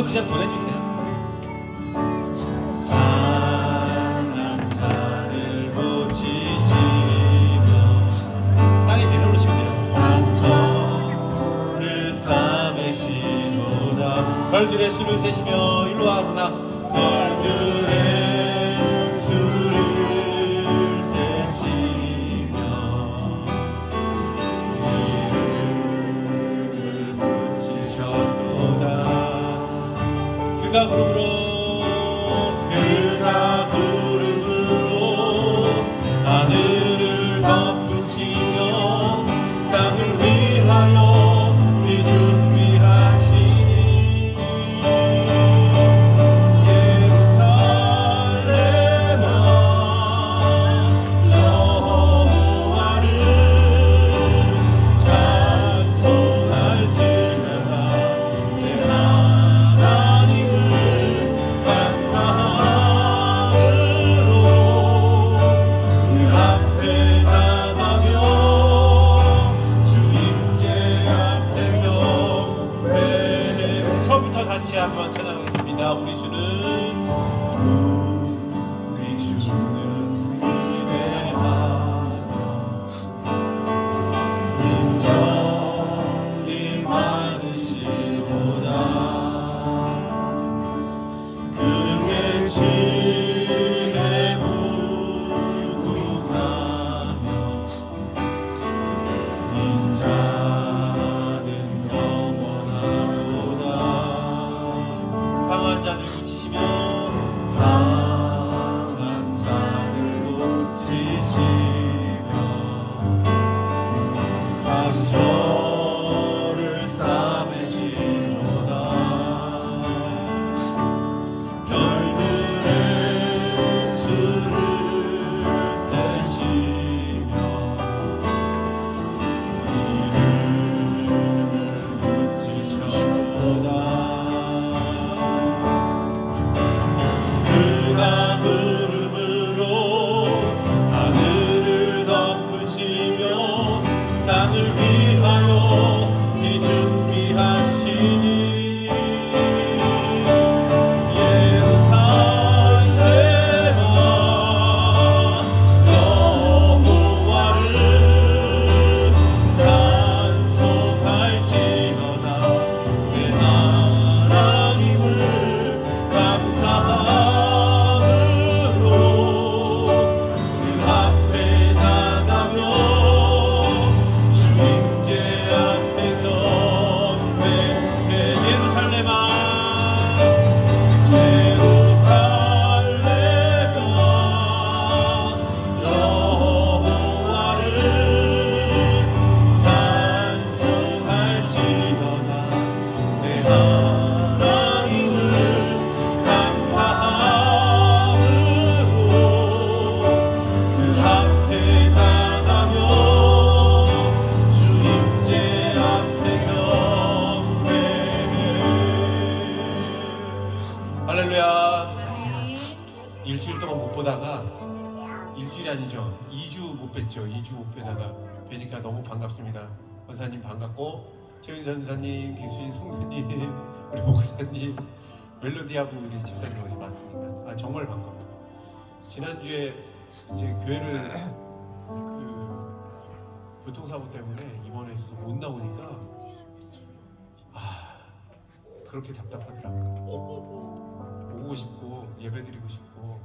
그냥 보내주세요. 산하늘 고치시며 땅에 내려놓으시면 돼요. 산천을 싸매시도다 별들의 수를 세시며 일로 와 누나. 별들의 수를 세시며 이름을 붙이셨도다 그가 구름으로 그가 구름으로 하늘을 덮으시며 땅을 위하여 비 준비하시니 예루살렘아 여호와를 찬송할지어다 내 하나님을 감사함으로 그 앞에 나가며 주님께 앞에 경배해 처음부터 다시 한번 찬양하겠습니다. 우리 주는 위대하며 능력이 많으시도다 그의 집에 무궁하며 인자는 영원하도다 상한 자들 고치시며 상한 자들 고치시며 상처를 싸매시도다 별들의 수를 세시며 이름을 붙이셨도다 그가 구름으로 하늘을 덮으시며 땅을 위하여 비 준비하시니 예루살렘아 여호와를 찬송할지어다 내 하나님을 감사함으로 그 앞에 나가며 주님께 앞에 경배해 예루살렘아 여호와를 찬송할지어다 내 하나님을 감사함으로 그 앞에 나가며 주님께 앞에 경배해 할렐루야. 일주일 동안 못 보다가 일주일이 아니죠. 2주 못 뵀죠. 2주 못 뵈다가 뵈니까 너무 반갑습니다. 권사님 반갑고 최윤 선사님, 김수인 성수님, 우리 목사님, 멜로디하고 우리 집사님 오시 맞습니다. 아 정말 반가워요. 지난주에 이제 교회를 그 교통사고 때문에 입원해서 못 나오니까 그렇게 답답하더라고요. 오고 싶고 예배드리고 싶고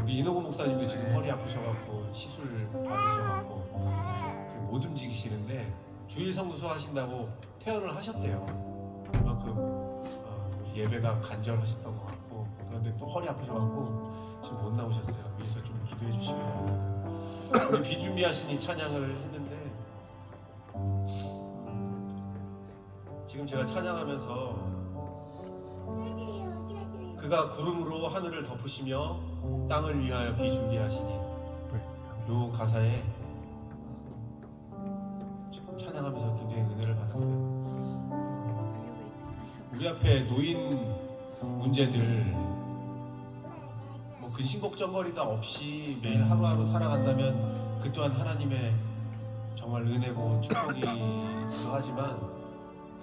우리 이노구 목사님도 지금 허리 아프셔갖고 시술 받으셔갖고 지금 못 움직이시는데 주일 성수 하신다고 퇴원을 하셨대요. 그만큼 예배가 간절하셨던 것 같고 그런데 또 허리 아프셔갖고 지금 못 나오셨어요. 위에서 좀 기도해 주시기 바랍니다. 우리 비준비하시니 찬양을 했는데 지금 제가 찬양하면서 그가 구름으로 하늘을 덮으시며 땅을 위하여 비 준비하시니 요 가사에 지금 찬양하면서 굉장히 은혜를 받았어요. 우리 앞에 놓인 문제들 뭐 근심걱정거리가 없이 매일 하루하루 살아간다면 그 또한 하나님의 정말 은혜고 축복이기도 하지만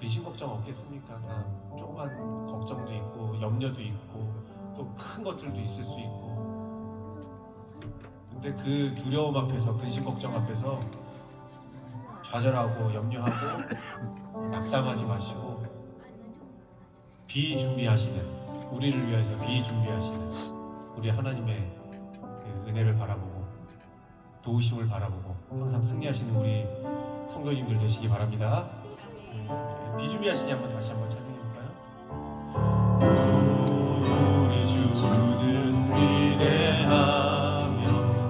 근심걱정 없겠습니까? 다 조그만 걱정 걱정도 있고 염려도 있고 또 큰 것들도 있을 수 있고, 근데 그 두려움 앞에서, 근심 걱정 앞에서 좌절하고 염려하고 낙담하지 마시고 비준비하시는, 우리를 위해서 비준비하시는 우리 하나님의 그 은혜를 바라보고 도우심을 바라보고 항상 승리하시는 우리 성도님들 되시기 바랍니다. 비준비하시니 한번 다시 한번 찬양해 볼까요? 우리 주는 위대하며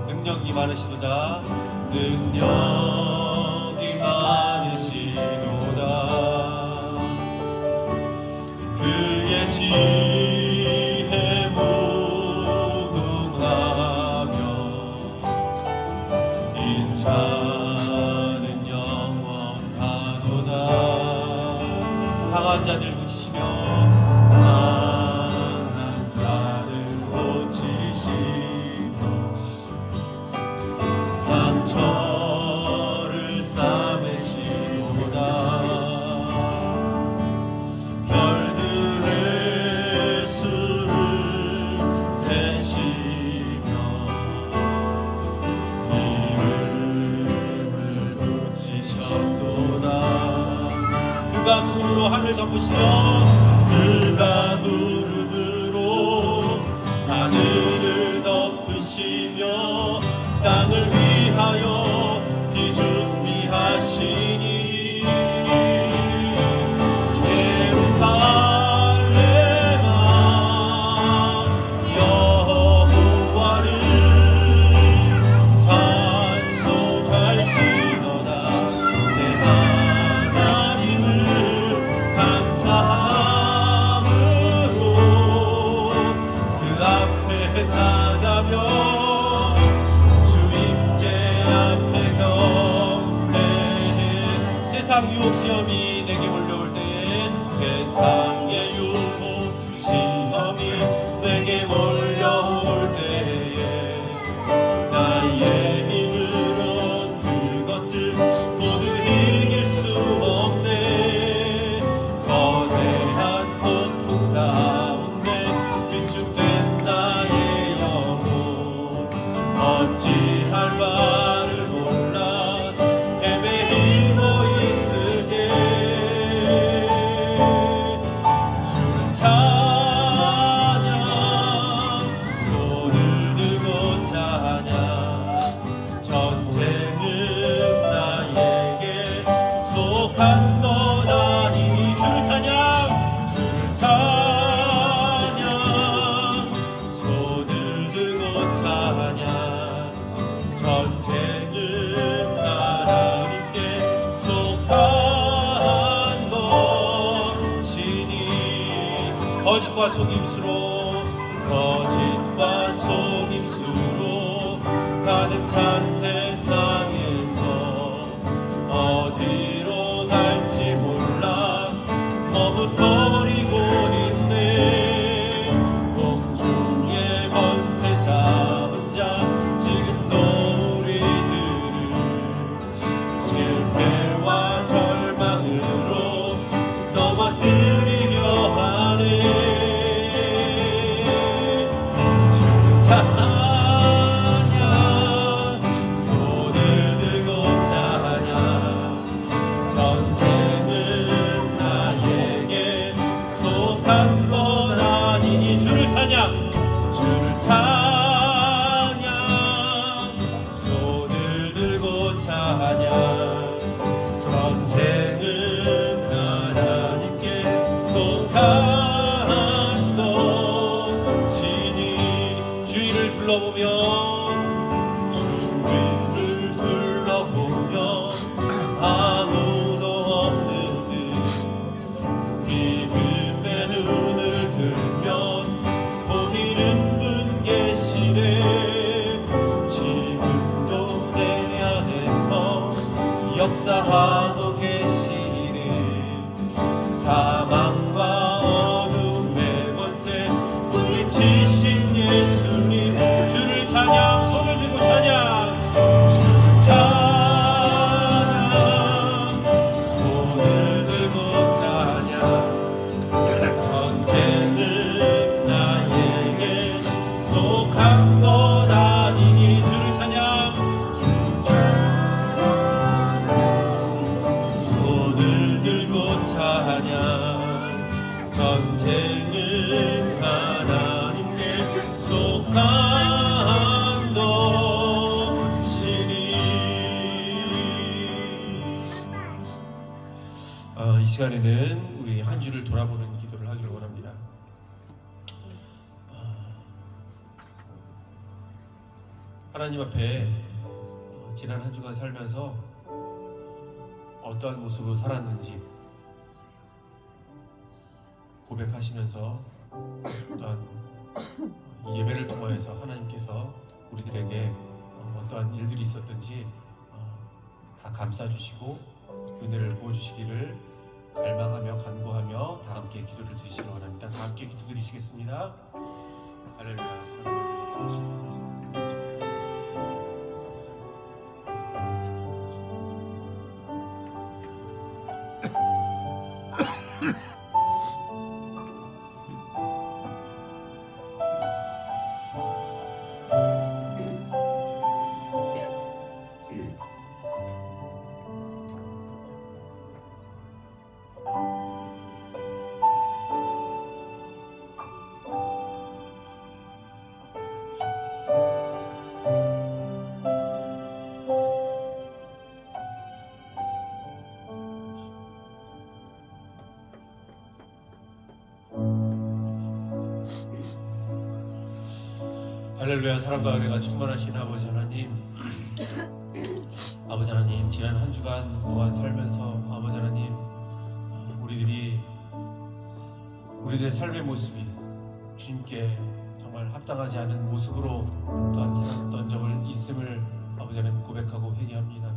능력이 많으시도다. 능력이 많으시도다. 그의 지혜 무궁하며 인자는 영원하도다. 상한 자들 고치시며 상한 자를 고치시며 상처를 싸매시도다. 별들의 수를 세시며 이름을 붙이셨도다. 그가 구름으로 하늘 덮으시며 그가 구름으로 하늘을 덮으시며 땅을 위하여 지 준비하시니 예루살렘아 여호와를 찬송할지어다. 내 하나님을 감사함으로 그 앞에 나가며 주임제 앞에 경배해. 세상 유혹 시험이 내게 몰려올 때에, 세상의 유혹 시험이 내게 몰려올 때에 나의 힘으론 그것들 모두 이길 수 없네. 거대한 폭풍 가운데 위축된 나의 영혼 어찌할 바를 몰라 헤매이고 있을게. 주를 찬양 손을 들고 찬양. 전쟁은 나에게 속한 것 아니니 주를 찬양. 주를 찬양 손을 들고 찬양. 전쟁은 하나님께 속한 것이니. 거짓과 속임수로 가득 찬 세상에서 어디로 갈지 몰라 머뭇거리고 있네. 공중의 권세 잡은 자 지금도 우리들을 실패와 절망으로 넘어뜨리려 하네. 주를 찬양 손을 들고 찬양. 전쟁은 나에게 속한 것 아니니 주를 찬양. 주를 찬양 손을 들고 찬양. 전쟁은 하나님께 속한 것이니. 주위를 둘러보며 주위를 둘러보면 아무도 없는 듯 믿음의 눈을 들면 보이는 분 계시네. 지금도 내 안에서 역사하고 계시네. 사망과 어둠의 권세 물리치신 예수님. 주를 찬양 손을 들고 찬양. 시간에는 우리 한 주를 돌아보는 기도를 하기를 원합니다. 하나님 앞에 지난 한 주간 살면서 어떠한 모습으로 살았는지 고백하시면서 또한 이 예배를 통하여서 하나님께서 우리들에게 어떠한 일들이 있었든지 다 감싸주시고 은혜를 부어주시기를 갈망하며 간구하며 다 함께 기도를 드리시기 원합니다. 다 함께 기도 드리시겠습니다. 할렐루야. 할렐루야. 사랑과 은혜가 충만하신 아버지 하나님, 아버지 하나님, 지난 한 주간 동안 살면서 아버지 하나님, 우리들의 삶의 모습이 주님께 정말 합당하지 않은 모습으로 또한 살았던 점을 있음을 아버지 하나님 고백하고 회개합니다.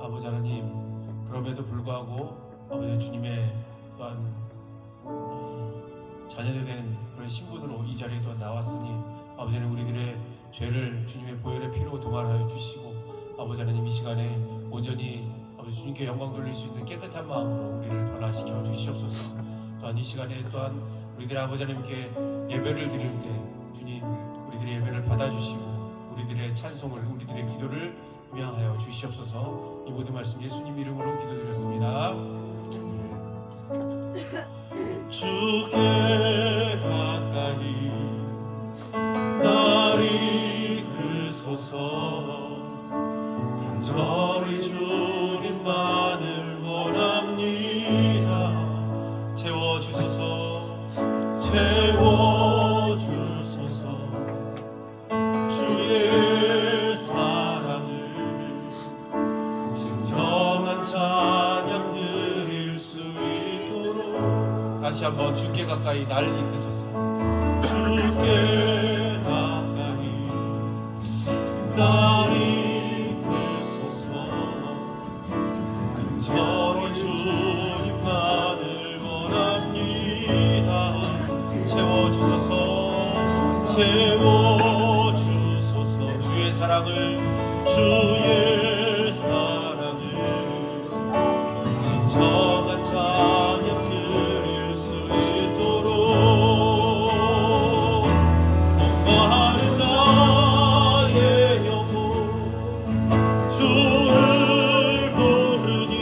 아버지 하나님, 그럼에도 불구하고 아버지 주님의 또한 자녀들 된 그런 신분으로 이 자리에 또 나왔으니 아버지 하나님, 우리들의 죄를 주님의 보혈의 피로 도말하여 주시고 아버지 하나님, 이 시간에 온전히 아버지 주님께 영광 돌릴 수 있는 깨끗한 마음으로 우리를 변화시켜 주시옵소서. 또한 이 시간에 또한 우리들의 아버지 하나님께 예배를 드릴 때 주님, 우리들의 예배를 받아주시고 우리들의 찬송을, 우리들의 기도를 명하여 주시옵소서. 이 모든 말씀 예수님 이름으로 기도드렸습니다. 주께 가까이 날 이끄소서. 간절히 주님만을 원합니다. 채워주소서, 채워주소서. 주의 사랑을 진정한 찬양 드릴 수 있도록 다시 한번 주께 가까이 날 이끄소서. 주께 가까이 날 이끄소서. 간절히 주님만을 원합니다. 채워주소서, 채워주소서. 주의 사랑을, 주의 사랑을 진정한 찬양 드릴 수 있도록 목마른 나의 영혼 주를 부르니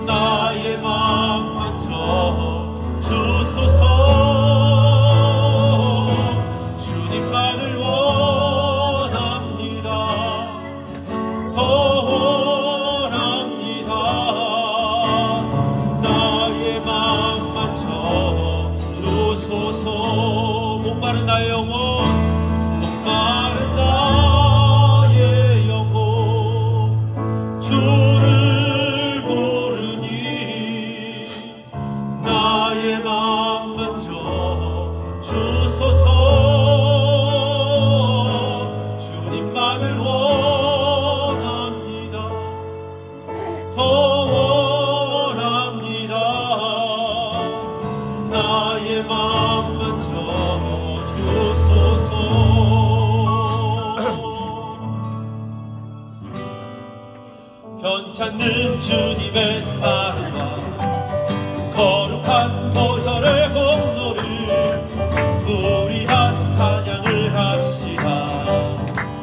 나의 맘 만져 주소서. 주님만을 원합니다. 더 원합니다. 나의 맘 만져 주소서. 목마른 나의 영혼, 목마른 나의 영혼 주를 부르니 나의 맘 만져 주소서. 주님만을 원합니다. 더 원합니다. 나의 맘 만져 주소서. 변찮는 주님의 사랑과 거룩한 보혈의 공로를 우리 다 찬양을 합시다.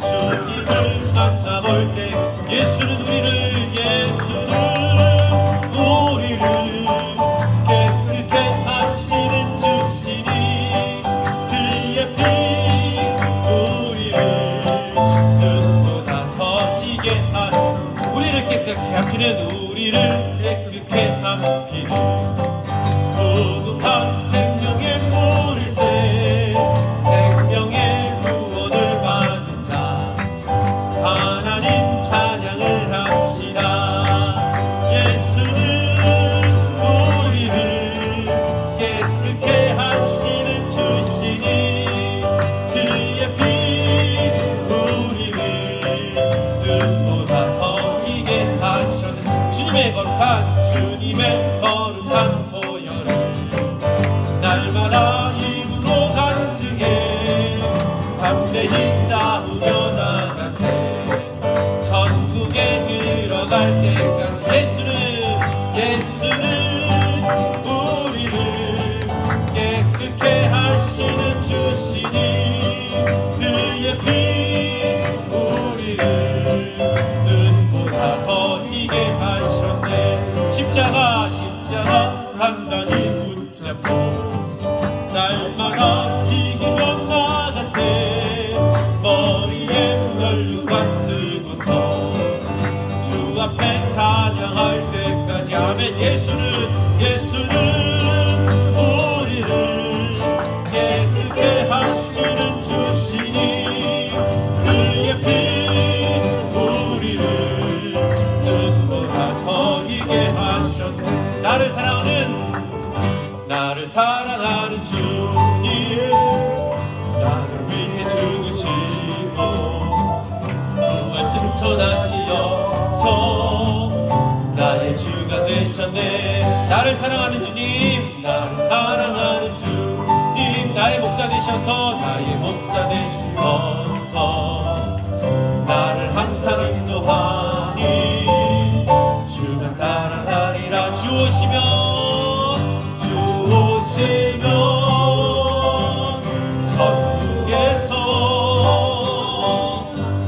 주님을 만나볼 때 예수는 우리를 깨끗게 하시는 주시니 그의 피 우리를 눈보다 더 희게 하는, 우리를 깨끗게 하시는, 우리를 깨끗게 담대히 싸우며 나가세. 천국에 들어갈 때까지 예수는 우리를 깨끗게 하시는 주시니 그의 피 우리를 눈보다 더 이게 하셨네. 십자가 단단히 붙잡고 날마다 이기며 나가세. 머리에 면류관 쓰고서 주 앞에 찬양할 때까지 아멘. 예수는 우리를 깨끗게 하시는 주시니 그의 피 우리를 눈보다 더 이게 하셨네. 나를 사랑하는 주님, 나를 위해 죽으시고 부활 승천하시어서 나의 주가 되셨네. 나를 사랑하는 주님, 나의 목자 되셔서 나를 항상 인도하니 주가 따라가리라. 주 오시면 천국에서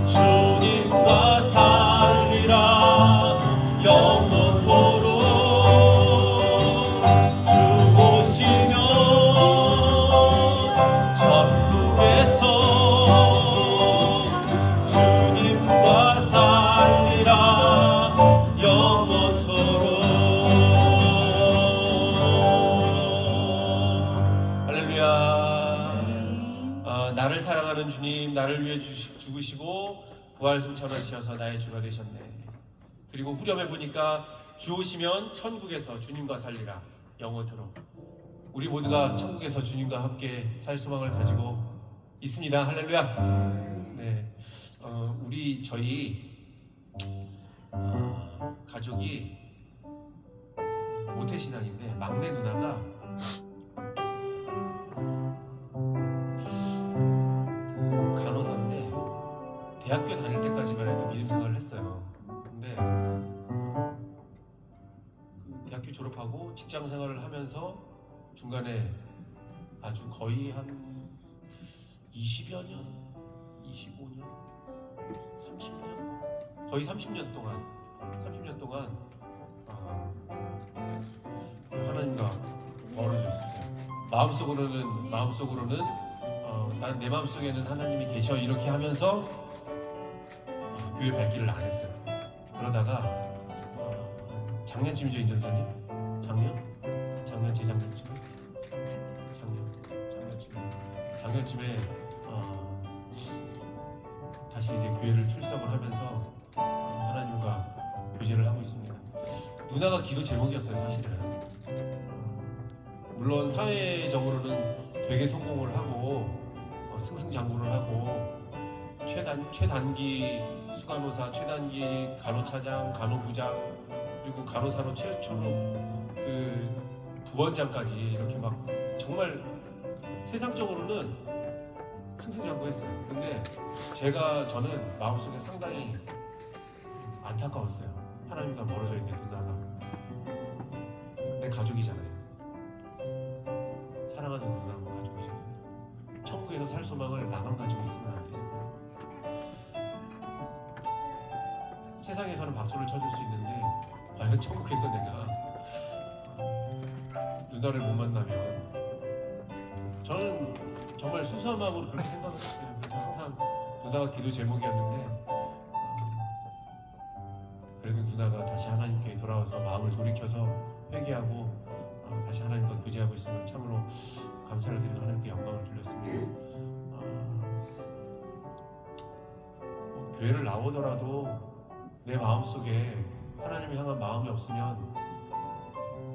주님과 살리라 영원토록. 주 오시면 천국에서 주님과 살리라 영원토록. 나를 사랑하는 주님, 나를 위해 죽으시고 부활 승천하셔서 나의 주가 되셨네. 그리고 후렴에 보니까 주 오시면 천국에서 주님과 살리라 영원토록. 우리 모두가 천국에서 주님과 함께 살 소망을 가지고 있습니다. 할렐루야. 네, 저희 가족이 모태신앙인데 막내 누나가 대학교 다닐 때까지만 해도 믿음 생활을 했어요. 근데 그 대학교 졸업하고 직장 생활을 하면서 중간에 아주 거의 한 20여 년, 25년, 30년, 거의 30년 동안 하나님과 멀어져 있었어요. 마음속으로는 내 마음속에는 하나님이 계셔 이렇게 하면서 교회 발길을 안 했어요. 그러다가 작년쯤이죠, 인전사님? 작년쯤에 다시 이제 교회를 출석을 하면서 하나님과 교제를 하고 있습니다. 누나가 기도 제목이었어요, 사실은. 물론 사회적으로는 되게 성공을 하고 승승장구를 하고 최단기 수간호사, 최단기 간호차장, 간호부장, 그리고 간호사로 최초로 그 부원장까지 이렇게 막 정말 세상적으로는 승승장구했어요. 근데 저는 마음속에 상당히 안타까웠어요. 하나님과 멀어져 있는 누나가 내 가족이잖아요. 사랑하는 누나가 가족이잖아요. 천국에서 살 소망을 나만 가지고 있으면 안 되잖아요. 세상에서는 박수를 쳐줄 수 있는데 과연 천국에서 내가 누나를 못 만나면, 저는 정말 수사마음으로 그렇게 생각했어요. 그래서 항상 누나가 기도 제목이었는데 그래도 누나가 다시 하나님께 돌아와서 마음을 돌이켜서 회개하고 다시 하나님과 교제하고 있으면 참으로 감사를 드리고 하나님께 영광을 돌렸습니다. 교회를 나오더라도 내 마음속에 하나님을 향한 마음이 없으면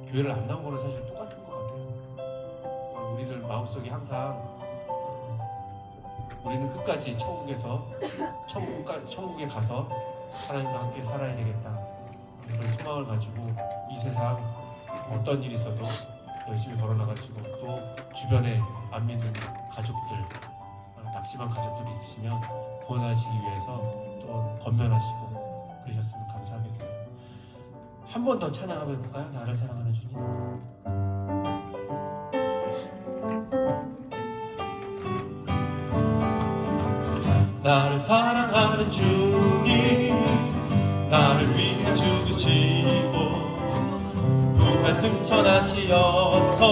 교회를 안 나온 거는 사실 똑같은 것 같아요. 우리들 마음속에 항상 우리는 끝까지 천국에 가서 하나님과 함께 살아야 되겠다, 그런 소망을 가지고 이 세상 어떤 일이 있어도 열심히 걸어나가지고 또 주변에 안 믿는 가족들, 낙심한 가족들이 있으시면 구원하시기 위해서 또 권면하시고 그러셨으면 감사하겠어요. 한 번 더 찬양 한번 해볼까요? 나를 사랑하는 주님. 나를 사랑하는 주님, 나를 위해 죽으시고 부활 승천하시어서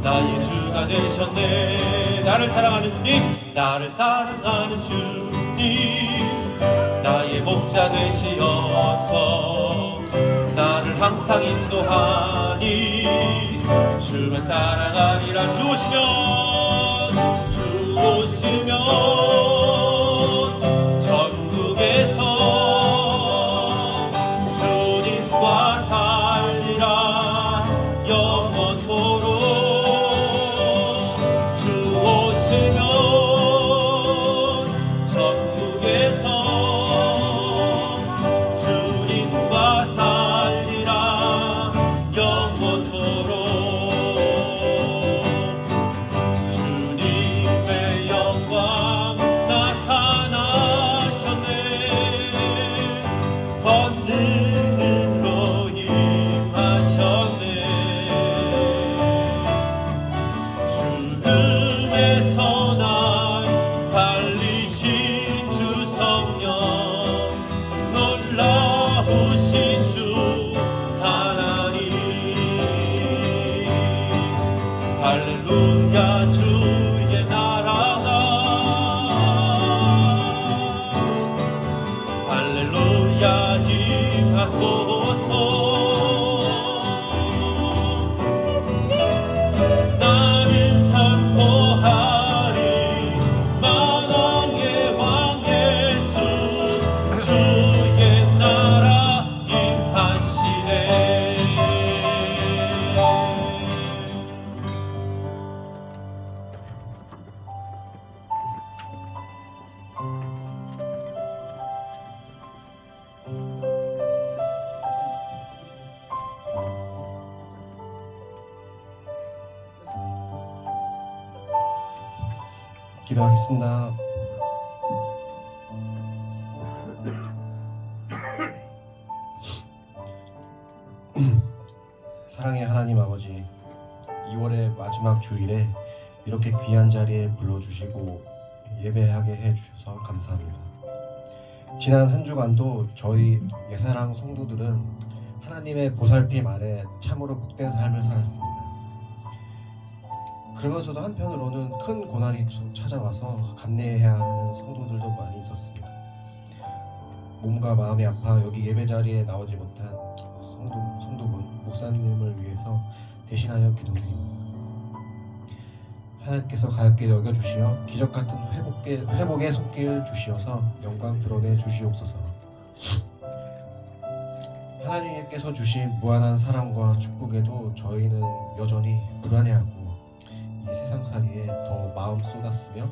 나의 주가 되셨네. 나를 사랑하는 주님, 나를 사랑하는 주님, 나의 목자 되시어서 나를 항상 인도하니 주만 따라가리라. 주 오시면 전국에서 주님과 살리라 영원토록. 주 오시면 전국에서 주님과 살리라 영원토록. 주님의 영광 나타나셨네. 권능으로 임하셨네. 죽음에서 날 살리신 주 성령, 놀라우신 주 하나님. 할렐루야. 주의 나라가, 할렐루야, 임하소서. 나는 선포하리 만왕의 왕 예수, 주의 나라 임하시네. 기도하겠습니다. 사랑의 하나님 아버지, 2월의 마지막 주일에 이렇게 귀한 자리에 불러주시고 예배하게 해주셔서 감사합니다. 지난 한 주간도 저희 예사랑 성도들은 하나님의 보살핌 아래 참으로 복된 삶을 살았습니다. 그러면서도 한편으로는 큰 고난이 찾아와서 감내해야 하는 성도들도 많이 있었습니다. 몸과 마음이 아파 여기 예배 자리에 나오지 못한 성도분, 목사님을 위해서 대신하여 기도드립니다. 하나님께서 가볍게 여겨주시어 기적 같은 회복의 손길 주시어서 영광 드러내 주시옵소서. 하나님께서 주신 무한한 사랑과 축복에도 저희는 여전히 불안해하고 이 세상살이에 더 마음 쏟았으며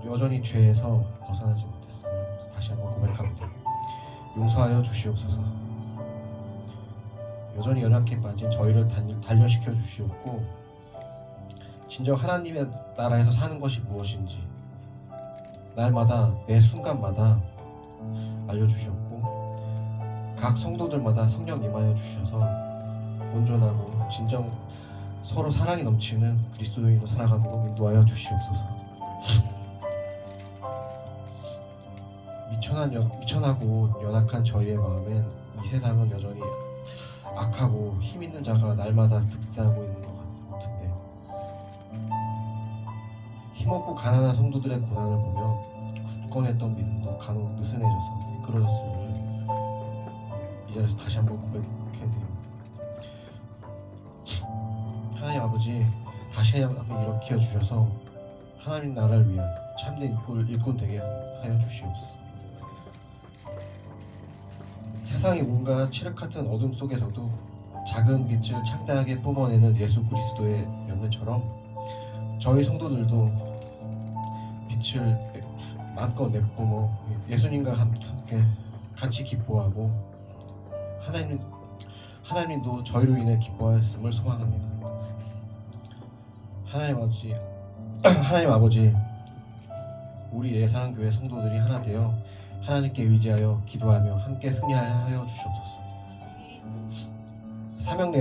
여전히 죄에서 벗어나지 못했음을 다시 한번 고백합니다. 용서하여 주시옵소서. 여전히 연약해 빠진 저희를 단련시켜 주시옵고 진정 하나님의 나라에서 사는 것이 무엇인지 날마다 매 순간마다 알려주셨고 각 성도들마다 성령 임하여 주셔서 온전하고 진정 서로 사랑이 넘치는 그리스도인으로 살아가도록 인도하여 주시옵소서. 미천하고 연약한 저희의 마음엔 이 세상은 여전히 악하고 힘 있는 자가 날마다 득세하고 있는 것 같은데 힘없고 가난한 성도들의 고난을 보며 굳건했던 믿음도 간혹 느슨해져서 미끄러졌음을 이 자리에서 다시 한번 고백해드립니다. 하나님 아버지, 다시 한번 일으켜 주셔서 하나님 나라를 위한 참된 일꾼 되게 하여 주시옵소서. 세상의 온갖 칠흑 같은 어둠 속에서도 작은 빛을 창대하게 뿜어내는 예수 그리스도의 열매처럼 저희 성도들도 빛을 마음껏 내뿜어 예수님과 함께 같이 기뻐하고 하나님도 저희로 인해 기뻐하였음을 소망합니다. 하나님 아버지, 하나님 아버지, 우리 예사랑교회 성도들이 하나 되어 하나님께 의지하여 기도하며 함께 승리하여 주시옵소서. 사명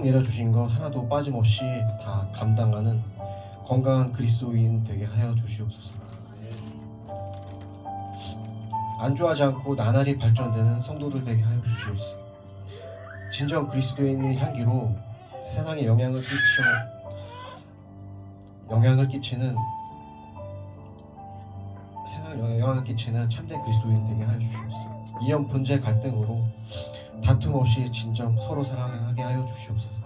내려주신 것 하나도 빠짐없이 다 감당하는 건강한 그리스도인 되게 하여 주시옵소서. 안주하지 않고 나날이 발전되는 성도들 되게 하여 주시옵소서. 진정 그리스도인의 향기로 세상에 영향을 끼치는 참된 그리스도인 되게 하여 주시옵소서. 이념 분재 갈등으로 다툼 없이 진정 서로 사랑하게 하여 주시옵소서.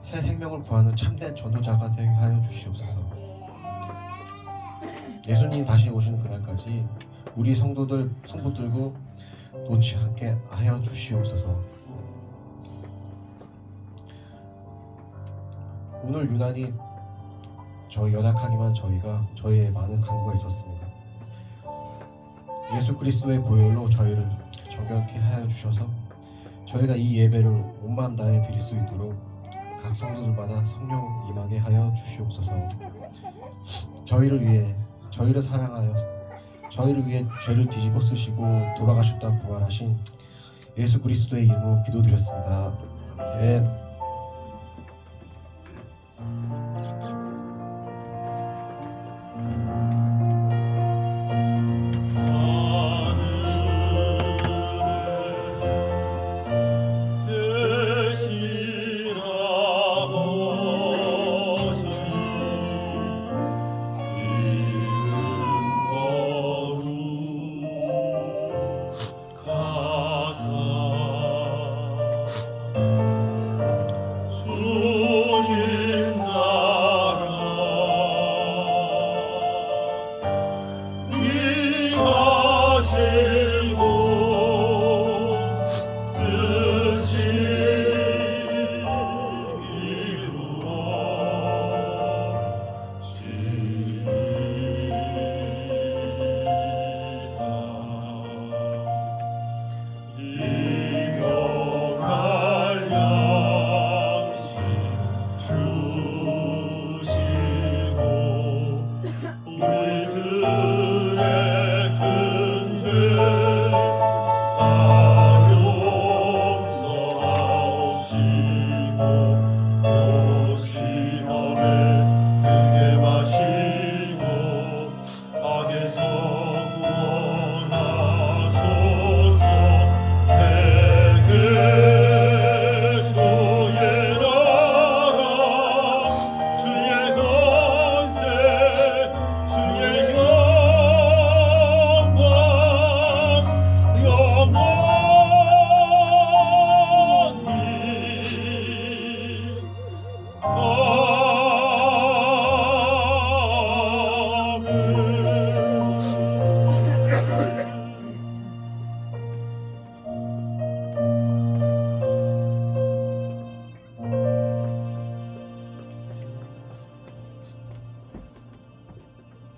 새 생명을 구하는 참된 전도자가 되게 하여 주시옵소서. 예수님 다시 오시는 그날까지 우리 성도들 손 붙들고 놓지 않게 하여 주시옵소서. 오늘 유난히 저희 연약하기만 저희의 많은 간구가 있었습니다. 예수 그리스도의 보혈로 저희를 정결케 하여 주셔서 저희가 이 예배를 온 마음 다해 드릴 수 있도록 각 성도들마다 성령 임하게 하여 주시옵소서. 저희를 사랑하여 저희를 위해 죄를 뒤집어 쓰시고 돌아가셨다 부활하신 예수 그리스도의 이름으로 기도드렸습니다. 아멘.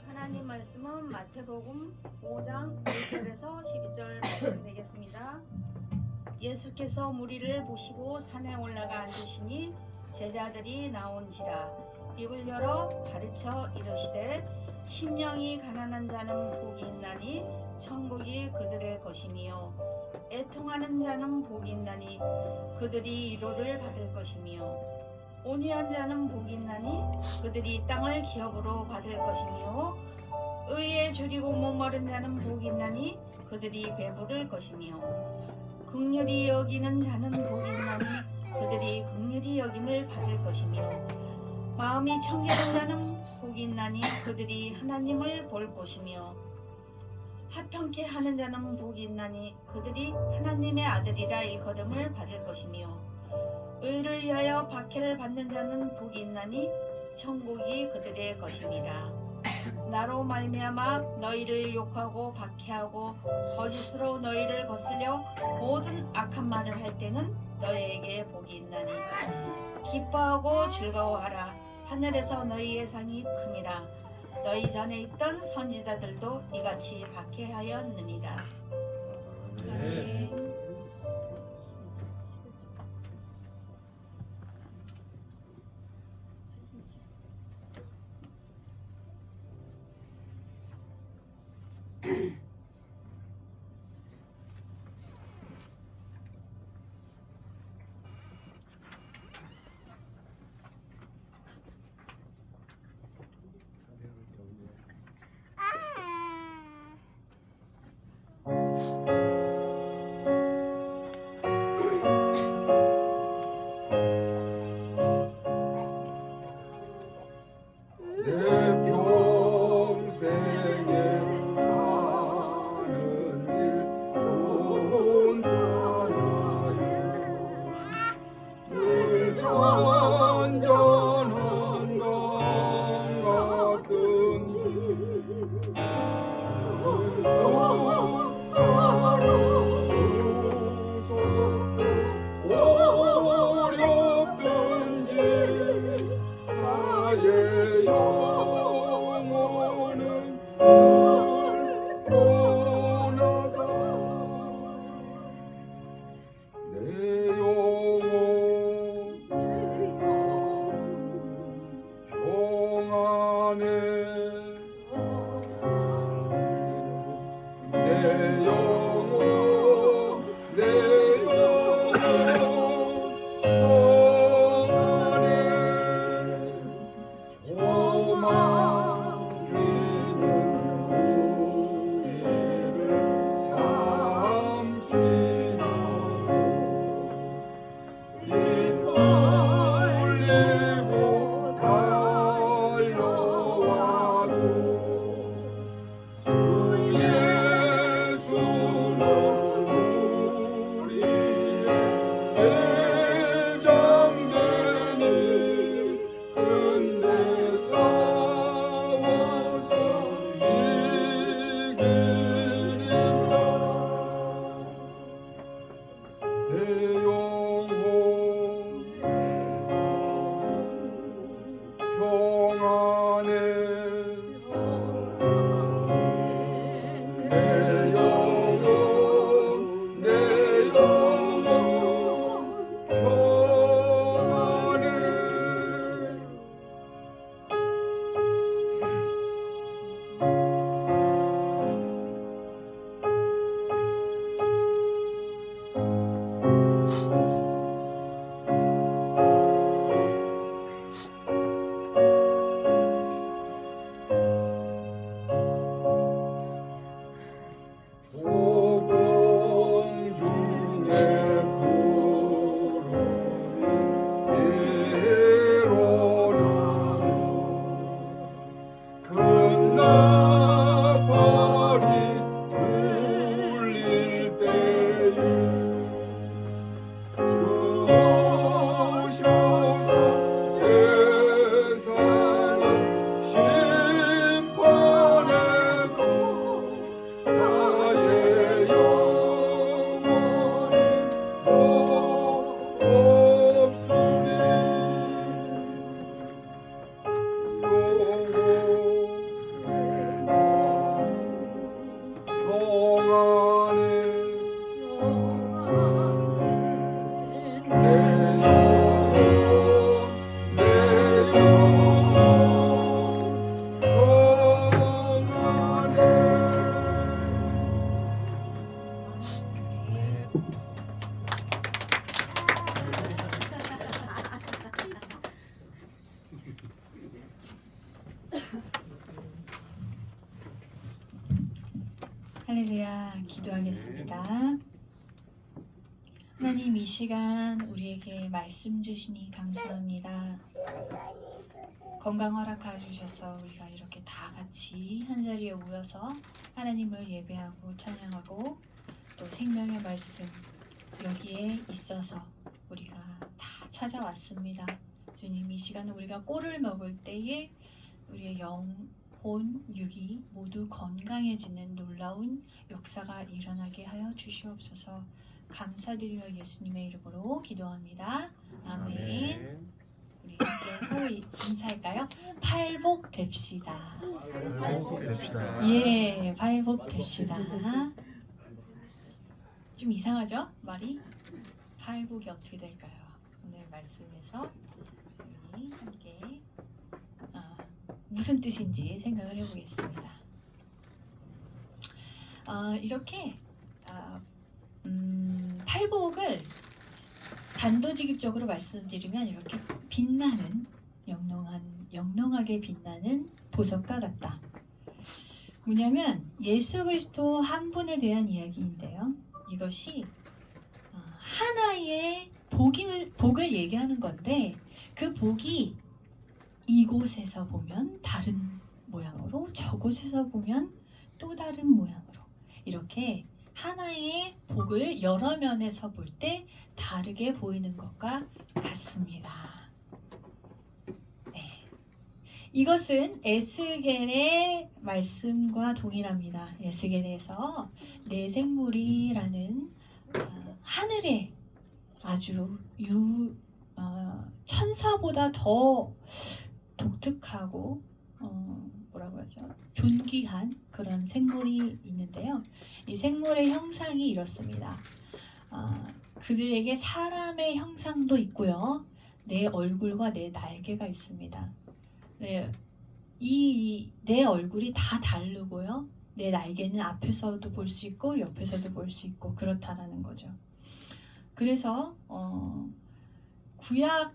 하나님 말씀은 마태복음 5장 1절에서 12절 말씀 되겠습니다. 예수께서 무리를 보시고 산에 올라가 앉으시니 제자들이 나온지라 입을 열어 가르쳐 이르시되 심령이 가난한 자는 복이 있나니 천국이 그들의 것이며 애통하는 자는 복이 있나니 그들이 위로를 받을 것이며 온유한 자는 복이 있나니 그들이 땅을 기업으로 받을 것이며 의에 줄이고 목마른 자는 복이 있나니 그들이 배부를 것이며 긍휼히 여기는 자는 복이 있나니 그들이 긍휼히 여김을 받을 것이며 마음이 청결한 자는 복이 있나니 그들이 하나님을 볼 것이며 합평케 하는 자는 복이 있나니 그들이 하나님의 아들이라 일컬음을 받을 것이며 의를 위하여 박해를 받는 자는 복이 있나니 천국이 그들의 것입니다. 나로 말미암아 너희를 욕하고 박해하고 거짓으로 너희를 거슬려 모든 악한 말을 할 때는 너희에게 복이 있나니 기뻐하고 즐거워하라. 하늘에서 너희의 상이 큼이라. 너희 전에 있던 선지자들도 이같이 박해하였느니라. 아멘. 내 평생에 가는 길 손떠나요 늘 잔잔한 강 같든지 어렵든지 나의 영혼은 늘 변하다 내 영혼 평안해 내 영혼 내 영혼 평안해 조망기는 우리를 삼키나고 입 벌리고 달려와도 주 예수는 우리의 대장되니 끝내 싸워서 이기리라 내 영혼 평안해 내 영혼 내 영혼 평안해 오공 중에 구름이 일어나며 큰 나팔이 울릴 때에 주 오셔서 세상을 심판하고 나의 영혼이 없으리 할렐루야, 기도하겠습니다. 하나님, 이 시간 우리에게 말씀 주시니 감사합니다. 건강 허락하여 주셔서 우리가 이렇게 다 같이 한자리에 모여서 하나님을 예배하고 찬양하고 또 생명의 말씀 여기에 있어서 우리가 다 찾아왔습니다. 주님, 이 시간은 우리가 꼴을 먹을 때에 우리의 혼, 육이 모두 건강해지는 놀라운 역사가 일어나게 하여 주시옵소서. 감사드리며 예수님의 이름으로 기도합니다. 아멘. 우리 함께 인사할까요? 팔복 됩시다. 팔복 됩시다. 예, 팔복 됩시다. 좀 이상하죠? 말이? 팔복이 어떻게 될까요? 오늘 말씀에서 우리 함께 무슨 뜻인지 생각을 해보겠습니다. 이렇게 팔복을 단도직입적으로 말씀드리면 이렇게 빛나는 영롱하게 빛나는 보석과 같다. 뭐냐면 예수 그리스도 한 분에 대한 이야기인데요. 이것이 하나의 복을 얘기하는 건데 그 복이 이곳에서 보면 다른 모양으로 저곳에서 보면 또 다른 모양으로 이렇게 하나의 복을 여러 면에서 볼 때 다르게 보이는 것과 같습니다. 네. 이것은 에스겔의 말씀과 동일합니다. 에스겔에서 내생물이라는 하늘에 아주 천사보다 더 독특하고 뭐라고 하죠? 존귀한 그런 생물이 있는데요. 이 생물의 형상이 이렇습니다. 그들에게 사람의 형상도 있고요. 내 얼굴과 내 날개가 있습니다. 네, 내 얼굴이 다 다르고요. 내 날개는 앞에서도 볼 수 있고 옆에서도 볼 수 있고 그렇다라는 거죠. 그래서 구약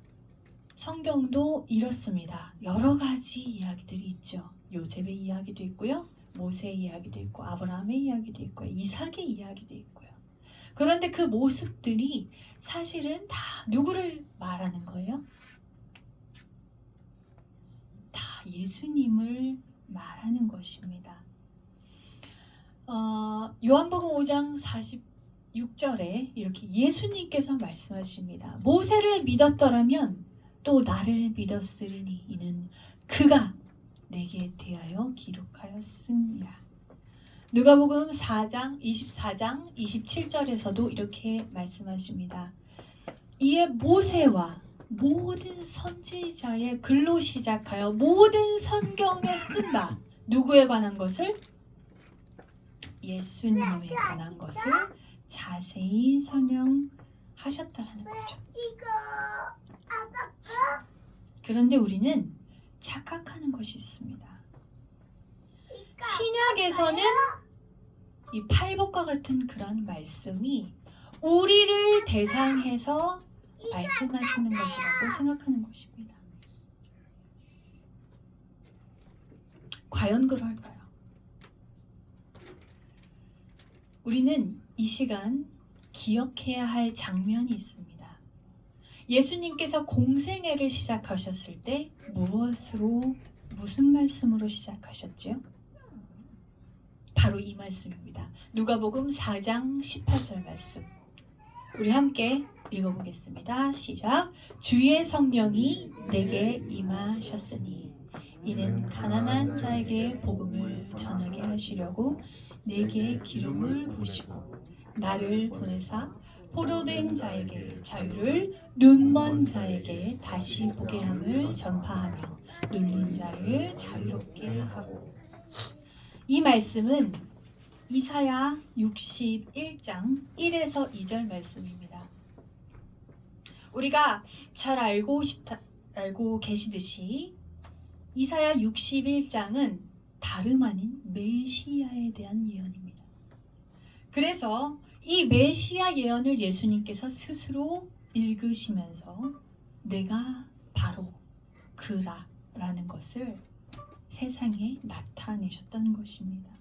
성경도 이렇습니다. 여러 가지 이야기들이 있죠. 요셉의 이야기도 있고요. 모세의 이야기도 있고 아브라함의 이야기도 있고요. 이삭의 이야기도 있고요. 그런데 그 모습들이 사실은 다 누구를 말하는 거예요? 다 예수님을 말하는 것입니다. 요한복음 5장 46절에 이렇게 예수님께서 말씀하십니다. 모세를 믿었더라면 또 나를 믿었으리니 이는 그가 내게 대하여 기록하였습니다. 누가복음 4장 24장 27절에서도 이렇게 말씀하십니다. 이에 모세와 모든 선지자의 글로 시작하여 모든 성경에 쓴다. 누구에 관한 것을? 예수님에 관한 것을 자세히 설명하셨다라는 거죠. 그런데 우리는 착각하는 것이 있습니다. 신약에서는 이 팔복과 같은 그런 말씀이 우리를 대상해서 말씀하시는 것이라고 생각하는 것입니다. 과연 그럴까요? 우리는 이 시간 기억해야 할 장면이 있습니다. 예수님께서 공생애를 시작하셨을 때 무슨 말씀으로 시작하셨죠? 바로 이 말씀입니다. 누가복음 4장 18절 말씀. 우리 함께 읽어보겠습니다. 시작. 주의 성령이 내게 임하셨으니 이는 가난한 자에게 복음을 전하게 하시려고 내게 기름을 부으시고 나를 보내사 포로된 자에게 자유를 눈먼 자에게 다시 보게 함을 전파하며 눌린 자를 자유롭게 하고. 이 말씀은 이사야 61장 1에서 2절 말씀입니다. 우리가 잘 알고 계시듯이 이사야 61장은 다름 아닌 메시아에 대한 예언입니다. 그래서 이 메시아 예언을 예수님께서 스스로 읽으시면서 내가 바로 그라라는 것을 세상에 나타내셨던 것입니다.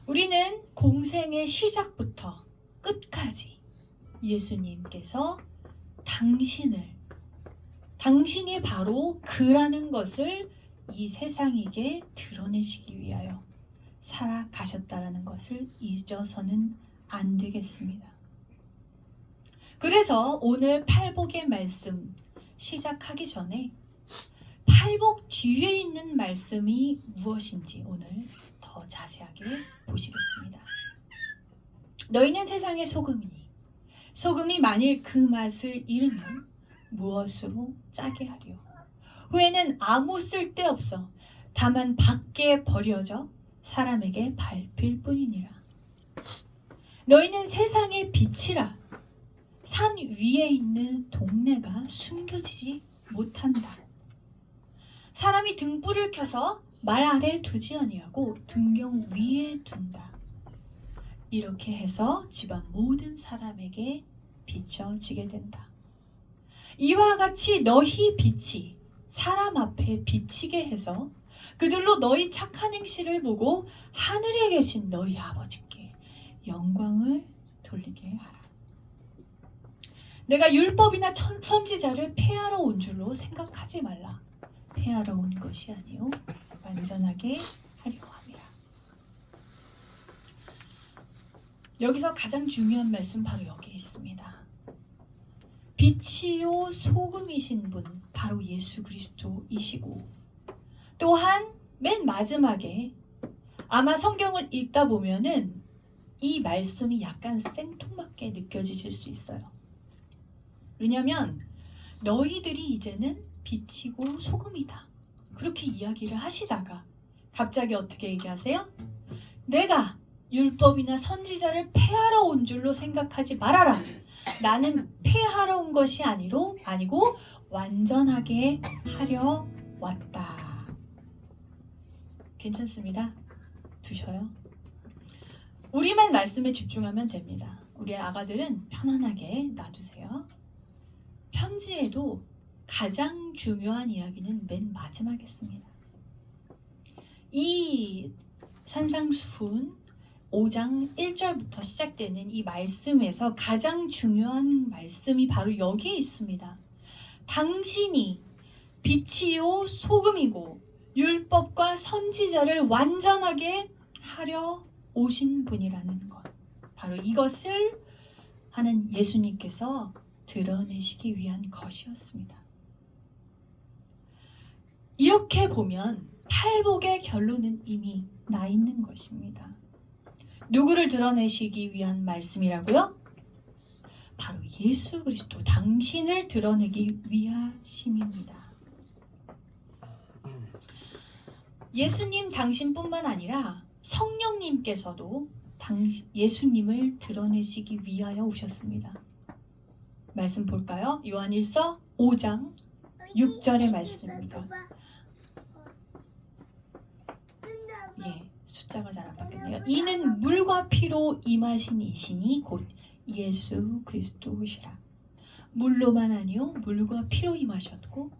우리는 공생의 시작부터 끝까지 예수님께서 당신이 바로 그라는 것을 이 세상에게 드러내시기 위하여 살아가셨다라는 것을 잊어서는 안 되겠습니다. 그래서 오늘 팔복의 말씀 시작하기 전에 팔복 뒤에 있는 말씀이 무엇인지 오늘 더 자세하게 보시겠습니다. 너희는 세상의 소금이니 소금이 만일 그 맛을 잃으면 무엇으로 짜게 하리요? 후에는 아무 쓸데없어 다만 밖에 버려져 사람에게 밟힐 뿐이니라. 너희는 세상의 빛이라. 산 위에 있는 동네가 숨겨지지 못한다. 사람이 등불을 켜서 말 아래에 두지 아니하고 등경 위에 둔다. 이렇게 해서 집안 모든 사람에게 비춰지게 된다. 이와 같이 너희 빛이 사람 앞에 비치게 해서 그들로 너희 착한 행실을 보고 하늘에 계신 너희 아버지께 영광을 돌리게 하라. 내가 율법이나 선지자를 폐하러 온 줄로 생각하지 말라. 폐하러 온 것이 아니요 완전하게 하려 함이라. 여기서 가장 중요한 말씀 바로 여기에 있습니다. 빛이요 소금이신 분 바로 예수 그리스도이시고, 또한 맨 마지막에 아마 성경을 읽다 보면은 이 말씀이 약간 생뚱맞게 느껴지실 수 있어요. 왜냐하면 너희들이 이제는 빛이고 소금이다, 그렇게 이야기를 하시다가 갑자기 어떻게 얘기하세요? 내가 율법이나 선지자를 폐하러 온 줄로 생각하지 말아라. 나는 폐하러 온 것이 아니고 완전하게 하려 왔다. 괜찮습니다. 두셔요. 우리만 말씀에 집중하면 됩니다. 우리 아가들은 편안하게 놔두세요. 편지에도 가장 중요한 이야기는 맨 마지막에 있습니다. 이 산상수훈 5장 1절부터 시작되는 이 말씀에서 가장 중요한 말씀이 바로 여기에 있습니다. 당신이 빛이요 소금이고 율법과 선지자를 완전하게 하려 오신 분이라는 것. 바로 이것을 하는 예수님께서 드러내시기 위한 것이었습니다. 이렇게 보면 팔복의 결론은 이미 나 있는 것입니다. 누구를 드러내시기 위한 말씀이라고요? 바로 예수 그리스도 당신을 드러내기 위하심입니다. 예수님 당신뿐만 아니라 성령님께서도 예수님을 드러내시기 위하여 오셨습니다. 말씀 볼까요? 요한일서 5장 6절의 말씀입니다. 예, 숫자가 잘 안 바뀌네요. 이는 물과 피로 임하신 이시니 곧 예수 그리스도시라. 물로만 아니요 물과 피로 임하셨고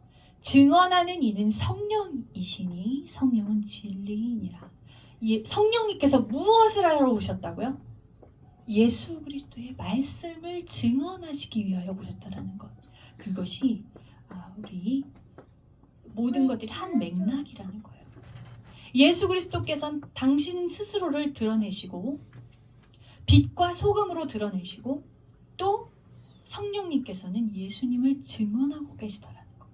증언하는 이는 성령이시니 성령은 진리이니라. 성령님께서 무엇을 하러 오셨다고요? 예수 그리스도의 말씀을 증언하시기 위하여 오셨다라는 것. 그것이 우리 모든 것들이 한 맥락이라는 거예요. 예수 그리스도께서는 당신 스스로를 드러내시고 빛과 소금으로 드러내시고 또 성령님께서는 예수님을 증언하고 계시다라는 것.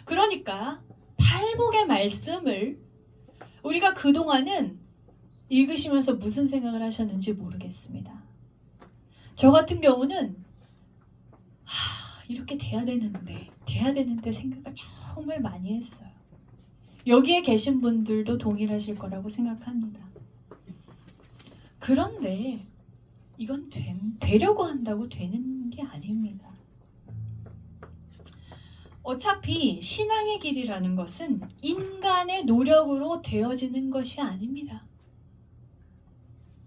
그러니까 팔복의 말씀을 우리가 그동안은 읽으시면서 무슨 생각을 하셨는지 모르겠습니다. 저 같은 경우는 이렇게 돼야 되는데 생각을 정말 많이 했어요. 여기에 계신 분들도 동일하실 거라고 생각합니다. 그런데 이건 되려고 한다고 되는 게 아닙니다. 어차피 신앙의 길이라는 것은 인간의 노력으로 되어지는 것이 아닙니다.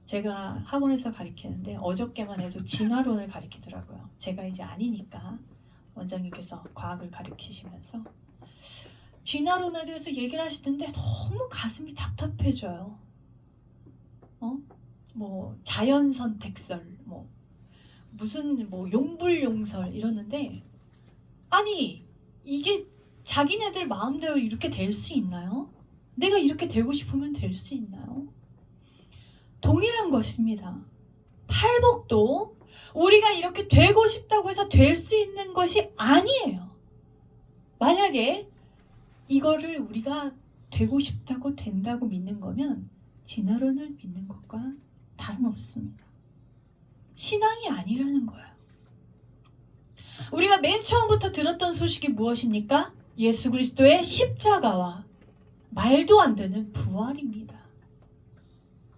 제가 학원에서 가르치는데 어저께만 해도 진화론을 가르치더라고요. 제가 이제 아니니까 원장님께서 과학을 가르치시면서 진화론에 대해서 얘기를 하시던데 너무 가슴이 답답해져요. 뭐 자연선택설, 무슨 용불용설 이러는데, 아니 이게 자기네들 마음대로 이렇게 될 수 있나요? 내가 이렇게 되고 싶으면 될 수 있나요? 동일한 것입니다. 팔복도 우리가 이렇게 되고 싶다고 해서 될 수 있는 것이 아니에요. 만약에 이거를 우리가 되고 싶다고 된다고 믿는 거면 진화론을 믿는 것과 다름없습니다. 신앙이 아니라는 거예요. 우리가 맨 처음부터 들었던 소식이 무엇입니까? 예수 그리스도의 십자가와 말도 안 되는 부활입니다.